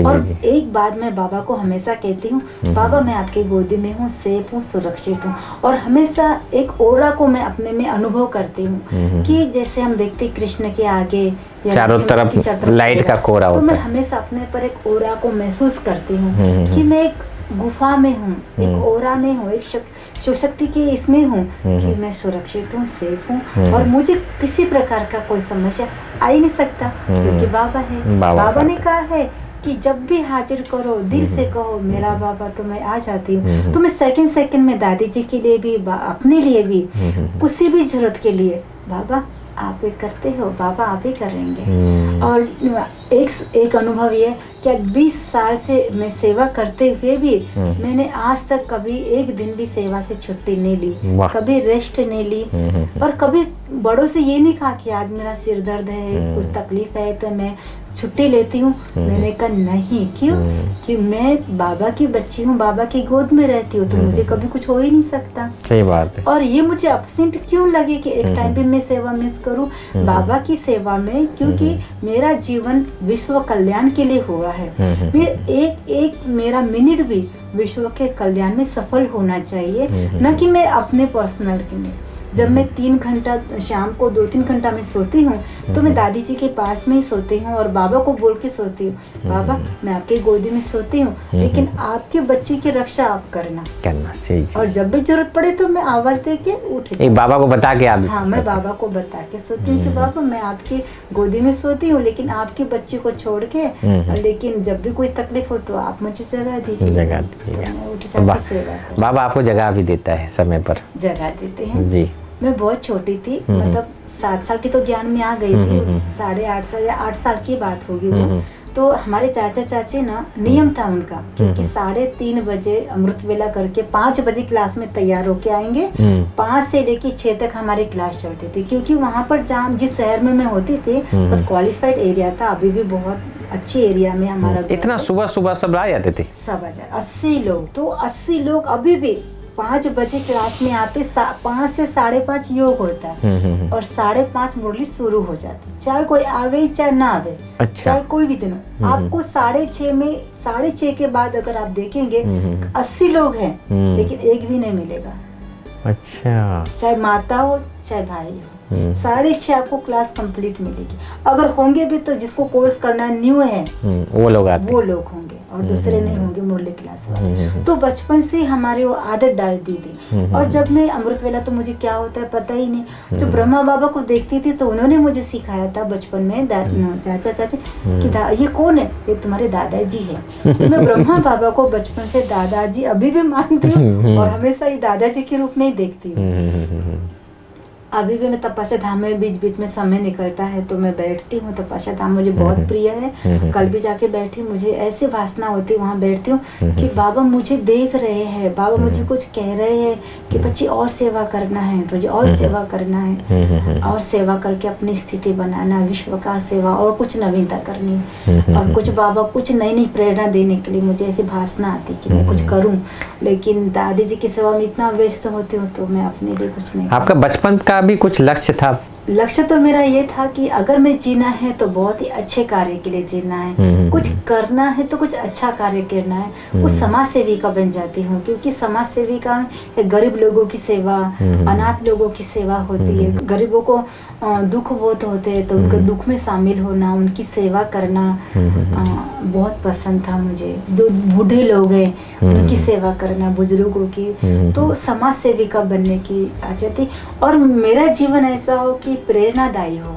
Speaker 2: और एक बात मैं बाबा को हमेशा कहती हूँ, बाबा मैं आपकी गोदी में हूँ, सेफ हूँ, सुरक्षित हूँ। और हमेशा एक ओरा को मैं अपने में अनुभव करती हूँ कि जैसे हम देखते कृष्ण के आगे
Speaker 1: चारों तरफ लाइट का कोरा होता है,
Speaker 2: तो मैं हमेशा अपने पर एक ओरा को महसूस करती हूँ कि मैं एक गुफा में हूँ, एक ओरा में हूँ, एक शक्ति के इसमें हूँ कि मैं सुरक्षित हूँ, सेफ हूँ, और मुझे किसी प्रकार का कोई समस्या आ ही नहीं सकता, क्योंकि बाबा है। बाबा ने कहा है कि जब भी हाजिर करो, दिल से कहो मेरा बाबा, तो मैं आ जाती हूँ। तो मैं सेकंड में दादी जी के लिए भी, अपने लिए भी, किसी भी जरूरत के लिए, बाबा आप ही करते हो, बाबा आप ही करेंगे। और एक अनुभव ये कि 20 साल से मैं सेवा करते हुए भी मैंने आज तक कभी एक दिन भी सेवा से छुट्टी नहीं ली, कभी रेस्ट नहीं ली, और कभी बड़ों से ये नहीं कहा कि आज मेरा सिर दर्द है, कुछ तकलीफ है तो मैं छुट्टी लेती हूँ। मैंने कहा नहीं, क्यों? कि मैं बाबा की बच्ची हूँ, बाबा की गोद में रहती हूँ, तो मुझे कभी कुछ हो ही नहीं सकता।
Speaker 1: सही बात है। और
Speaker 2: ये मुझे अपसेंट क्यों लगे कि एक टाइम पे मैं सेवा मिस करूँ बाबा की सेवा में, क्योंकि मेरा जीवन विश्व कल्याण के लिए हुआ है। एक मेरा मिनट भी विश्व के कल्याण में सफल होना चाहिए, न कि मैं अपने पर्सनल के लिए। जब मैं 3 घंटा शाम को 2-3 घंटा में सोती हूँ तो मैं दादी जी के पास में ही सोती हूँ और बाबा को बोल के सोती हूँ, बाबा मैं आपकी गोदी में सोती हूँ, लेकिन आपके बच्चे की रक्षा आप करना
Speaker 1: चाहिए।
Speaker 2: और जब भी जरूरत पड़े तो मैं आवाज दे के उठ
Speaker 1: एक बाबा को बता के आप।
Speaker 2: हाँ, मैं बाबा को बता के सोती हूँ कि बाबा मैं आपकी गोदी में सोती हूँ, लेकिन आपके बच्चे को छोड़ के, लेकिन जब भी कोई तकलीफ हो तो आप मुझे जगह दीजिए।
Speaker 1: बाबा आपको जगह भी देता है, समय पर
Speaker 2: जगह देते हैं
Speaker 1: जी।
Speaker 2: मैं बहुत छोटी थी, मतलब 7 साल की तो ज्ञान में आ गई थी, 8.5 साल या 8 साल की बात होगी वो। तो हमारे चाचा चाची ना, नियम था उनका, क्योंकि 3:30 बजे अमृत वेला करके 5 बजे क्लास में तैयार होके आएंगे। 5 से लेके 6 तक हमारी क्लास चलती थी, क्योंकि वहाँ पर जहाँ जिस शहर में मैं होती थी बहुत क्वालिफाइड एरिया था, अभी भी बहुत अच्छी एरिया में हमारा।
Speaker 1: इतना सुबह सुबह सब आ जाते थे? सब
Speaker 2: 80 लोग, तो 80 लोग अभी भी 5 बजे क्लास में आते। 5 से 5:30 योग होता है और 5:30 मुरली शुरू हो जाती, चाहे कोई आवे चाहे ना आवे। अच्छा। चाहे कोई भी दिन आपको 6:30 में 6:30 के बाद अगर आप देखेंगे 80 लोग हैं, लेकिन एक भी नहीं मिलेगा।
Speaker 1: अच्छा।
Speaker 2: चाहे माता हो चाहे भाई हो, 6:30 आपको क्लास कंप्लीट मिलेगी। अगर होंगे भी तो जिसको कोर्स करना न्यू है वो लोग होंगे और दूसरे नहीं होंगे मुरली क्लास वाले। तो बचपन से हमारे वो आदत डाल दी थी। और जब मैं अमृत वेला, तो मुझे क्या होता है पता ही नहीं। जो ब्रह्मा बाबा को देखती थी तो उन्होंने मुझे सिखाया था बचपन में, चाचा चाची कि ये कौन है? ये तुम्हारे दादाजी है। तो मैं ब्रह्मा बाबा को बचपन से दादाजी अभी भी मानती हूँ और हमेशा ही दादाजी के रूप में ही देखती हूँ। अभी भी मैं तपस्या धाम में बीच बीच में समय निकलता है तो मैं बैठती हूँ। तपस्या धाम मुझे बहुत प्रिय है। कल भी जाके बैठी, मुझे ऐसी वासना होती है, वहाँ बैठती हूँ कि बाबा मुझे देख रहे हैं, बाबा मुझे कुछ कह रहे हैं कि बच्ची और सेवा करना है, तुझे और सेवा करना है, और सेवा करके अपनी स्थिति बनाना, विश्व का सेवा और कुछ नवीनता करनी और कुछ बाबा कुछ नई नई प्रेरणा देने के लिए मुझे ऐसी भावना आती कि मैं कुछ करूँ। लेकिन दादी जी की सेवा में इतना व्यस्त होती हूँ तो मैं अपने लिए कुछ नहीं।
Speaker 1: आपका बचपन का भी कुछ लक्ष्य था?
Speaker 2: लक्ष्य तो मेरा ये था कि अगर मैं जीना है तो बहुत ही अच्छे कार्य के लिए जीना है, कुछ करना है तो कुछ अच्छा कार्य करना है। कुछ समाज सेविका बन जाती हूँ, क्योंकि समाज सेविका में गरीब लोगों की सेवा, अनाथ लोगों की सेवा होती है। गरीबों को दुख बहुत होते हैं तो उनके दुख में शामिल होना, उनकी सेवा करना बहुत पसंद था मुझे। जो बूढ़े लोग हैं उनकी सेवा करना, बुजुर्गों की, तो समाज सेविका बनने की आदत थी। और मेरा जीवन ऐसा हो कि प्रेरणादायी हो।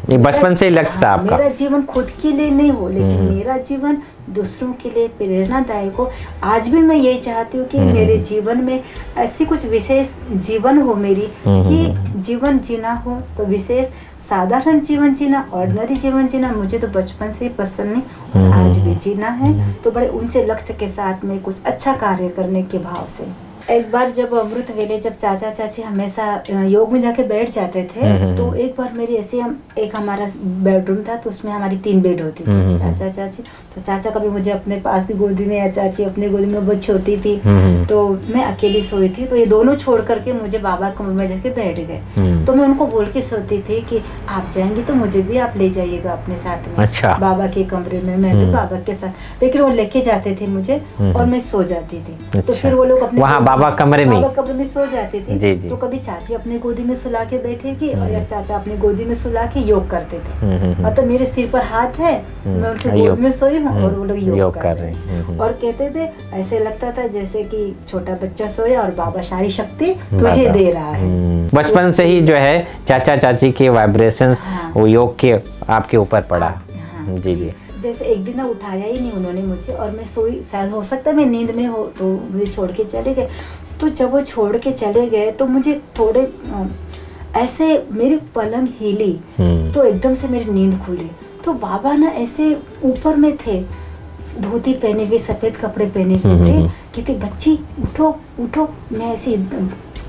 Speaker 1: ये बचपन से ही लक्ष्य था आपका?
Speaker 2: मेरा जीवन खुद के लिए नहीं हो, लेकिन मेरा जीवन दूसरों के लिए प्रेरणादायक हो। आज भी मैं यही चाहती हूँ कि मेरे जीवन में ऐसी कुछ विशेष जीवन हो मेरी, कि जीवन जीना हो तो विशेष, साधारण जीवन जीना, ऑर्डिनरी जीवन जीना मुझे तो बचपन से ही पसंद नहीं और आज भी जीना है तो बड़े ऊंचे लक्ष्य के साथ में कुछ अच्छा कार्य करने के भाव से। एक बार जब अमृत वेले, जब चाचा चाची हमेशा योग में जाके बैठ जाते थे, तो एक बार मेरी ऐसी, एक हमारा बेडरूम था तो उसमें हमारी 3 बेड होती थी, चाचा चाची। तो चाचा कभी मुझे अपने पास ही गोदी में या चाची अपने गोदी में, बहुत छोटी थी तो मैं अकेली सोई थी, तो ये दोनों छोड़ करके मुझे बाबा कमरे में जाके बैठ गए। तो मैं उनको बोल के सोती थी कि आप जाएंगे तो मुझे भी आप ले जाइएगा अपने साथ में। अच्छा। बाबा के कमरे में, मैं भी बाबा के साथ, लेकिन वो लेके जाते थे मुझे और मैं सो जाती थी। तो फिर वो लोग अपने
Speaker 1: बाबा कमरे
Speaker 2: में सो जाती थी। जी जी। तो कभी चाची अपने गोदी में सुला के बैठेगी और या चाचा अपने गोदी में सुला के योग करते थे। मतलब मेरे सिर पर हाथ है, मैं उनके गोद में सोई हूँ और वो लोग योग कर रहे हैं। और कहते थे, ऐसे लगता था जैसे कि छोटा बच्चा सोया और बाबा सारी शक्ति तुझे दे रहा है।
Speaker 1: बचपन से ही जो है चाचा चाची के वाइब्रेशंस वो योग के आपके ऊपर पड़ा। जी जी।
Speaker 2: जैसे एक दिन उठाया ही नहीं उन्होंने मुझे और मैं सोई, शायद हो सकता है मैं नींद में हो तो मुझे छोड़ के चले गए। तो जब वो छोड़ के चले गए तो मुझे थोड़े ऐसे मेरी पलंग हिली तो एकदम से मेरी नींद खुली। तो बाबा ना ऐसे ऊपर में थे, धोती पहने हुए, सफेद कपड़े पहने हुए थे, कहते बच्ची उठो उठो। मैं ऐसी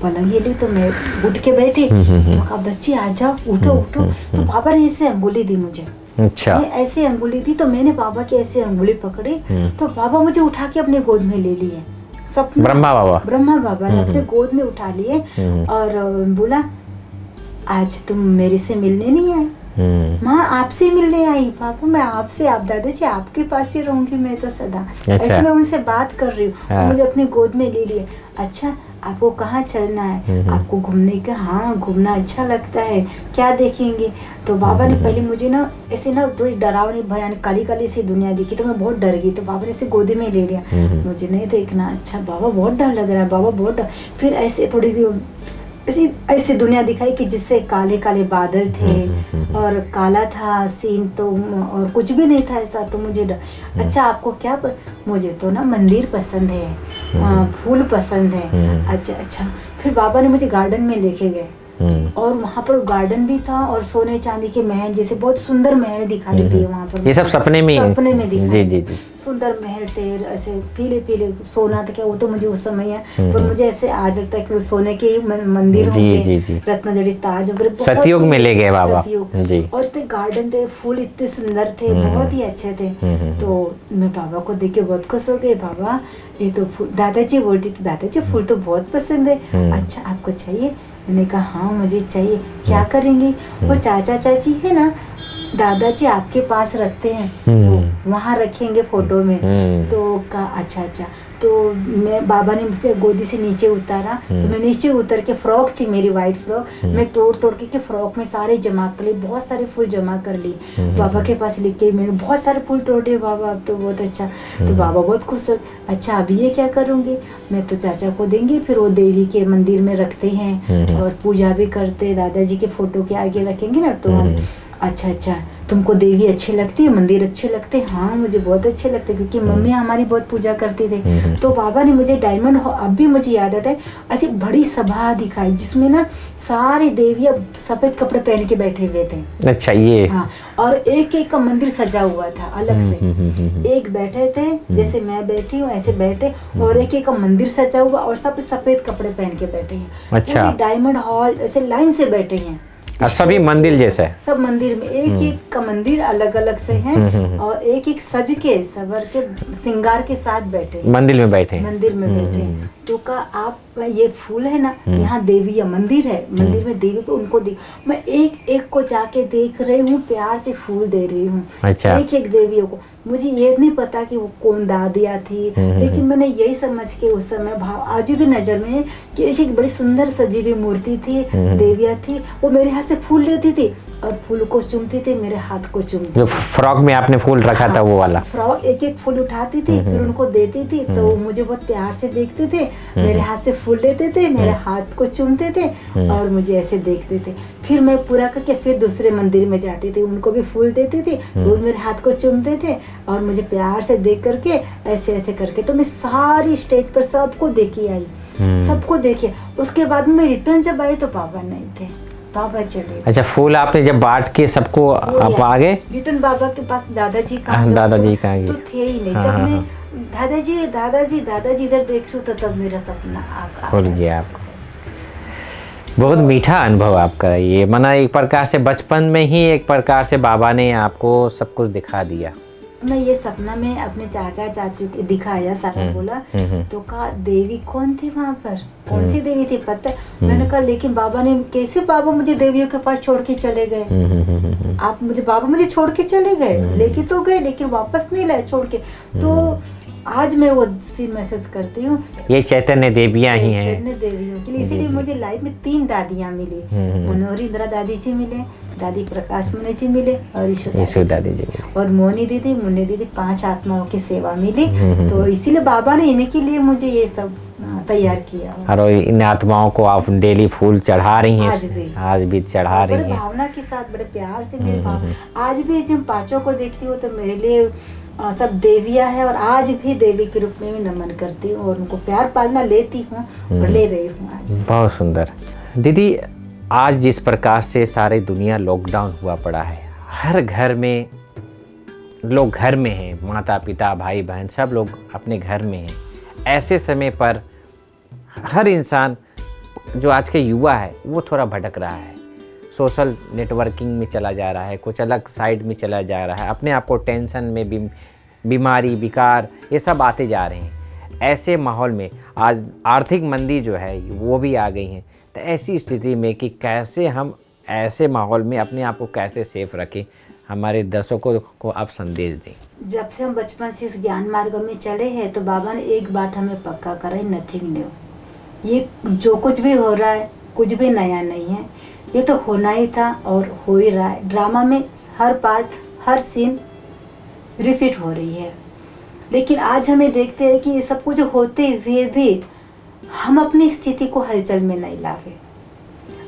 Speaker 2: पलंग हिली तो मैं उठ के बैठी, कहा बच्ची आ जाओ, उठो उठो। तो बाबा ने ऐसे अंगुली दी मुझे
Speaker 1: अच्छा।
Speaker 2: मैं ऐसे अंगुली थी तो मैंने बाबा की ऐसे अंगुली पकड़ी तो बाबा मुझे उठा के अपने गोद में ले लिए। सपना ब्रह्मा बाबा ने अपने गोद में उठा लिए और बोला आज तुम मेरे से मिलने नहीं आए, माँ आपसे मिलने आई। पापा मैं आपसे, आप दादाजी आपके पास ही रहूंगी मैं तो सदा। ऐसे मैं उनसे बात कर रही हूँ, मुझे अपने गोद में ले लिए। अच्छा आपको कहाँ चलना है? आपको घूमने का? हाँ घूमना अच्छा लगता है, क्या देखेंगे? तो बाबा ने पहले मुझे ना ऐसे ना थोड़ी डरावनी भयानक काली काली सी दुनिया दिखी तो मैं बहुत डर गई। तो बाबा ने ऐसे गोदी में ले लिया, मुझे नहीं देखना। अच्छा बाबा बहुत डर लग रहा है, बाबा बहुत डर। फिर ऐसे थोड़ी देर ऐसी दुनिया दिखाई कि जिससे काले काले बादल थे और काला था सीन तो और कुछ भी नहीं था ऐसा। तो मुझे अच्छा आपको क्या मुझे तो ना मंदिर पसंद है, फूल पसंद है। अच्छा फिर बाबा ने मुझे गार्डन में लेके गए और वहाँ पर गार्डन भी था और सोने चांदी के महल जैसे बहुत सुंदर महल दिखाई दिए वहाँ पर।
Speaker 1: ये सब सपने में
Speaker 2: दिखाई।
Speaker 1: जी।
Speaker 2: सुंदर महल थे ऐसे पीले पीले, सोना था क्या वो तो मुझे उस समय है पर मुझे ऐसे आज लगता है कि वो सोने के ही मंदिर होंगे, रत्न जड़ित ताज वगैरह।
Speaker 1: सतयुग में ले गए बाबा जी।
Speaker 2: और इतने गार्डन थे, फूल इतने सुंदर थे, बहुत ही अच्छे थे। तो मैं बाबा को देख के बहुत खुश हो गई। बाबा ये तो फूल, दादाजी बोलती थी दादाजी फूल तो बहुत पसंद है। अच्छा आपको चाहिए? मैंने कहा हाँ मुझे चाहिए। क्या करेंगे? वो चाचा चाची है ना दादाजी आपके पास रखते हैं, वहाँ रखेंगे फोटो में। तो कहा अच्छा। तो मैं बाबा ने मुझे गोदी से नीचे उतारा तो मैं नीचे उतर के, फ्रॉक थी मेरी वाइट फ्रॉक, मैं तोड़ के फ्रॉक में सारे जमा कर ली, बहुत सारे फूल जमा कर ली। बाबा के पास लेके मैंने बहुत सारे फूल तोड़े। बाबा अब तो बहुत अच्छा। तो बाबा बहुत खुश हो। अच्छा अभी ये क्या करूँगी? मैं तो चाचा को देंगे, फिर वो देवी के मंदिर में रखते हैं और पूजा भी करते, दादाजी के फोटो के आगे रखेंगे ना तो हम। अच्छा तुमको देवी अच्छी लगती है, मंदिर अच्छे लगते हैं? हाँ मुझे बहुत अच्छे लगते क्योंकि मम्मी हमारी बहुत पूजा करती थी। तो बाबा ने मुझे डायमंड अब भी मुझे याद आता है, ऐसी बड़ी सभा दिखाई जिसमें ना सारी देवियाँ सफेद कपड़े पहन के बैठे हुए थे।
Speaker 1: अच्छा ये
Speaker 2: हाँ, और एक एक का मंदिर सजा हुआ था अलग से। एक बैठे थे जैसे मैं बैठी हूँ ऐसे बैठे, और एक एक का मंदिर सजा हुआ और सब सफेद कपड़े पहन के बैठे हैं।
Speaker 1: अच्छा
Speaker 2: डायमंड हॉल ऐसे लाइन से बैठे हैं
Speaker 1: सभी मंदिर जैसे, सब
Speaker 2: मंदिर में एक एक का मंदिर अलग अलग से हैं और एक एक सज के सवर के श्रृंगार के साथ बैठे
Speaker 1: मंदिर में बैठे।
Speaker 2: तो का आप ये फूल है ना, यहाँ देवी या मंदिर है, मंदिर में देवी पे उनको मैं एक एक को जाके देख रही हूँ, प्यार से फूल दे रही हूँ।
Speaker 1: अच्छा।
Speaker 2: एक एक देवियों को। मुझे ये नहीं पता कि वो कौन दादियाँ थी, लेकिन मैंने यही समझ के उस समय भाव आज भी नजर में कि एक बड़ी सुंदर सजी हुई मूर्ति थी, देवियाँ थी, वो मेरे हाथ से फूल लेती थी और फूल को चूमती थी, मेरे हाथ को चूमती।
Speaker 1: जो फ्रॉक में आपने फूल रखा था वो वाला
Speaker 2: फ्रॉक, एक एक फूल उठाती थी फिर उनको देती थी, तो मुझे बहुत प्यार से देखते थे, मेरे हाथ से फूल लेते थे, मेरे हाथ को चूमते थे और मुझे ऐसे देखते थे। फिर मैं पूरा करके फिर दूसरे मंदिर में जाती थी, उनको भी फूल देती थी, वो मेरे हाथ को चूमते थे और मुझे प्यार से देख करके ऐसे ऐसे करके। तो मैं सारी स्टेज पर सबको देखी आई, सबको देखे। उसके बाद में रिटर्न जब आई तो बाबा नहीं थे, बाबा चले।
Speaker 1: अच्छा फूल आपने जब बांट के सबको आप आगे
Speaker 2: रिटर्न बाबा के पास दादाजी का तो थे ही नहीं। जब मैं दादाजी इधर देख रही हूँ तो तब मेरा सपना
Speaker 1: खुल गया। आपको बहुत मीठा अनुभव आपका ये, माना एक प्रकार से बचपन में ही एक प्रकार से बाबा ने आपको सब कुछ दिखा दिया।
Speaker 2: मैं ये सपना में अपने चाचा चाचू के दिखाया, सारा बोला तो कहा देवी कौन थी वहाँ पर, कौन सी देवी थी पता? मैंने कहा लेकिन बाबा ने कैसे, बाबा मुझे देवियों के पास छोड़ के चले गए, बाबा मुझे छोड़ के चले गए, लेके तो गए लेकिन वापस नहीं लाए छोड़ के। तो आज मैं वो सीन महसूस करती हूँ, ये
Speaker 1: चैतन्य देवियाँ ही हैं,
Speaker 2: चैतन्य देवियों के लिए। इसीलिए मुझे लाइफ में 3 दादियाँ मिली, मनोहरी इंदिरा दादी जी मिले, दादी प्रकाश मुनि जी मिले और ईश्वर दादी जी और मोनी दीदी, मुन्नी दीदी, 5 आत्माओं की सेवा मिली। तो इसीलिए बाबा ने इन्हीं के लिए मुझे ये सब तैयार किया।
Speaker 1: और इन आत्माओं को आप डेली फूल चढ़ा रही हैं, आज भी चढ़ा रही हैं,
Speaker 2: भावना के साथ, बड़े प्यार से मेरे आज भी जब 5 को देखती हूँ तो मेरे लिए सब देवियाँ है और आज भी देवी के रूप में भी नमन करती हूँ और उनको प्यार पालना लेती हूँ और ले रही हूँ आज।
Speaker 1: बहुत सुंदर। दीदी आज जिस प्रकार से सारी दुनिया लॉकडाउन हुआ पड़ा है, हर घर में लोग घर में हैं, माता पिता भाई बहन सब लोग अपने घर में हैं। ऐसे समय पर हर इंसान जो आज के युवा है वो थोड़ा भटक रहा है, सोशल नेटवर्किंग में चला जा रहा है, कुछ अलग साइड में चला जा रहा है, अपने आप को टेंशन में बीमारी विकार ये सब आते जा रहे हैं। ऐसे माहौल में आज आर्थिक मंदी जो है वो भी आ गई है। तो ऐसी स्थिति में कि कैसे हम ऐसे माहौल में अपने आप को कैसे सेफ रखें, हमारे दर्शकों को आप संदेश दें।
Speaker 2: जब से हम बचपन से इस ज्ञान मार्ग में चले हैं तो बाबा ने एक बात हमें पक्का करा है, नथिंग न्यू। ये जो कुछ भी हो रहा है कुछ भी नया नहीं है, ये तो होना ही था और हो ही रहा है। ड्रामा में हर पार्ट हर सीन रिपीट हो रही है, लेकिन आज हमें देखते हैं कि ये सब कुछ होते हुए भी हम अपनी स्थिति को हलचल में नहीं लाए।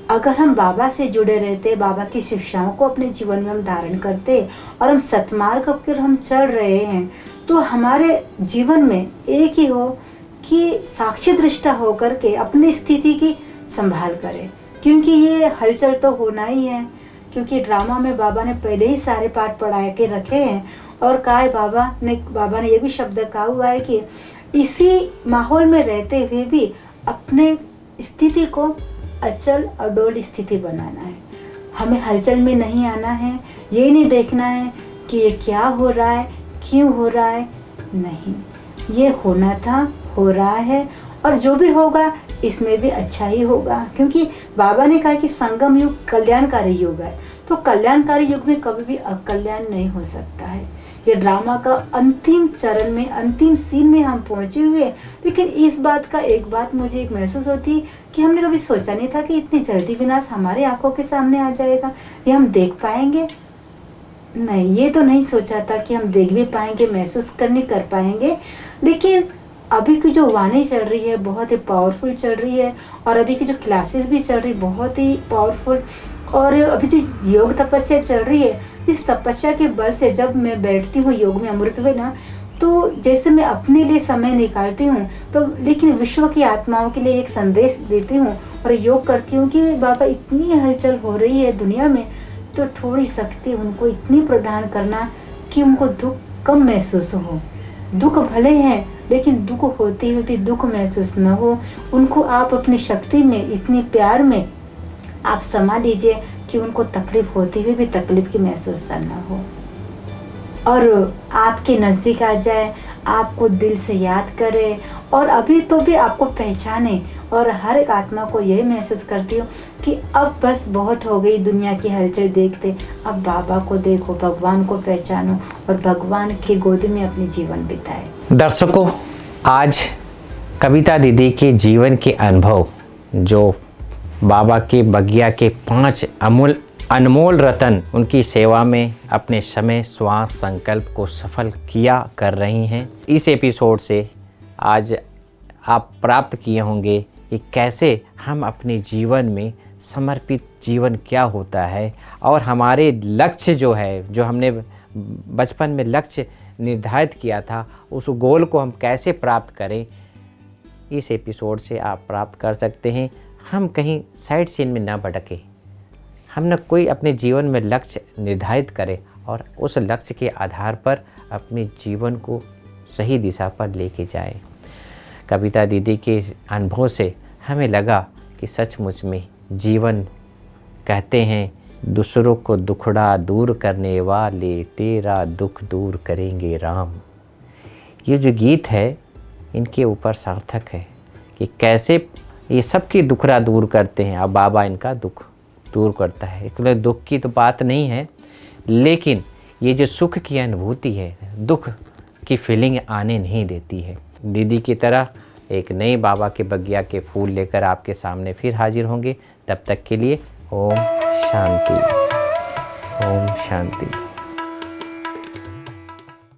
Speaker 2: अगर हम बाबा से जुड़े रहते, बाबा की शिक्षाओं को अपने जीवन में हम धारण करते और हम सतमार्ग पर हम चल रहे हैं, तो हमारे जीवन में एक ही हो कि साक्षी दृष्टा होकर के अपनी स्थिति की संभाल करें, क्योंकि ये हलचल तो होना ही है। क्योंकि ड्रामा में बाबा ने पहले ही सारे पाठ पढ़ा के रखे हैं और कहा है बाबा ने ये भी शब्द कहा हुआ है कि इसी माहौल में रहते हुए भी अपने स्थिति को अचल अडोल स्थिति बनाना है। हमें हलचल में नहीं आना है, ये नहीं देखना है कि ये क्या हो रहा है, क्यों हो रहा है, नहीं, ये होना था, हो रहा है और जो भी होगा इसमें भी अच्छा ही होगा। क्योंकि बाबा ने कहा कि संगम युग कल्याणकारी युग है, तो कल्याणकारी युग में कभी भी अकल्याण नहीं हो सकता है। ये ड्रामा का अंतिम चरण में अंतिम सीन में हम पहुंचे हुए, लेकिन इस बात का एक बात मुझे एक महसूस होती कि हमने कभी सोचा नहीं था कि इतनी जल्दी विनाश हमारे आंखों के सामने आ जाएगा। ये हम देख पाएंगे? नहीं, ये तो नहीं सोचा था कि हम देख भी पाएंगे, महसूस कर पाएंगे। लेकिन अभी की जो वाणी चल रही है बहुत ही पावरफुल चल रही है और अभी की जो क्लासेस भी चल रही बहुत ही पावरफुल, और अभी जो योग तपस्या चल रही है, इस तपस्या के बल से जब मैं बैठती हूँ योग में अमृत में ना, तो जैसे मैं अपने लिए समय निकालती हूँ तो लेकिन विश्व की आत्माओं के लिए एक संदेश देती हूँ और योग करती हूँ कि बाबा इतनी हलचल हो रही है दुनिया में, तो थोड़ी शक्ति उनको इतनी प्रदान करना कि उनको दुख कम महसूस हो। दुख भले हैं लेकिन दुख होते हुए भी दुख महसूस न हो। उनको आप अपनी शक्ति में इतनी प्यार में आप समा लीजिए कि उनको तकलीफ होती हुई भी तकलीफ की महसूस करना हो और आपके नज़दीक आ जाए, आपको दिल से याद करे और अभी तो भी आपको पहचाने। और हर एक आत्मा को यही महसूस करती हूँ कि अब बस बहुत हो गई दुनिया की हलचल देखते, अब बाबा को देखो, भगवान को पहचानो और भगवान की गोद में अपने जीवन बिताए।
Speaker 1: दर्शकों, आज कविता दीदी के जीवन के अनुभव, जो बाबा के बगिया के 5 अनमोल रतन उनकी सेवा में अपने समय श्वास संकल्प को सफल किया कर रही हैं, इस एपिसोड से आज आप प्राप्त किए होंगे कि कैसे हम अपने जीवन में समर्पित जीवन क्या होता है और हमारे लक्ष्य जो है, जो हमने बचपन में लक्ष्य निर्धारित किया था, उस गोल को हम कैसे प्राप्त करें, इस एपिसोड से आप प्राप्त कर सकते हैं। हम कहीं साइड सीन में ना भटके, हम न कोई अपने जीवन में लक्ष्य निर्धारित करें और उस लक्ष्य के आधार पर अपने जीवन को सही दिशा पर लेके जाएं। कविता दीदी के अनुभव से हमें लगा कि सचमुच में जीवन, कहते हैं, दूसरों को दुखड़ा दूर करने वाले तेरा दुख दूर करेंगे राम। ये जो गीत है इनके ऊपर सार्थक है कि कैसे ये सबकी दुखड़ा दूर करते हैं। अब बाबा इनका दुख दूर करता है। एक दुख की तो बात नहीं है, लेकिन ये जो सुख की अनुभूति है, दुख की फीलिंग आने नहीं देती है। दीदी की तरह एक नए बाबा के बगिया के फूल लेकर आपके सामने फिर हाजिर होंगे। तब तक के लिए ओम शांति, ओम शांति।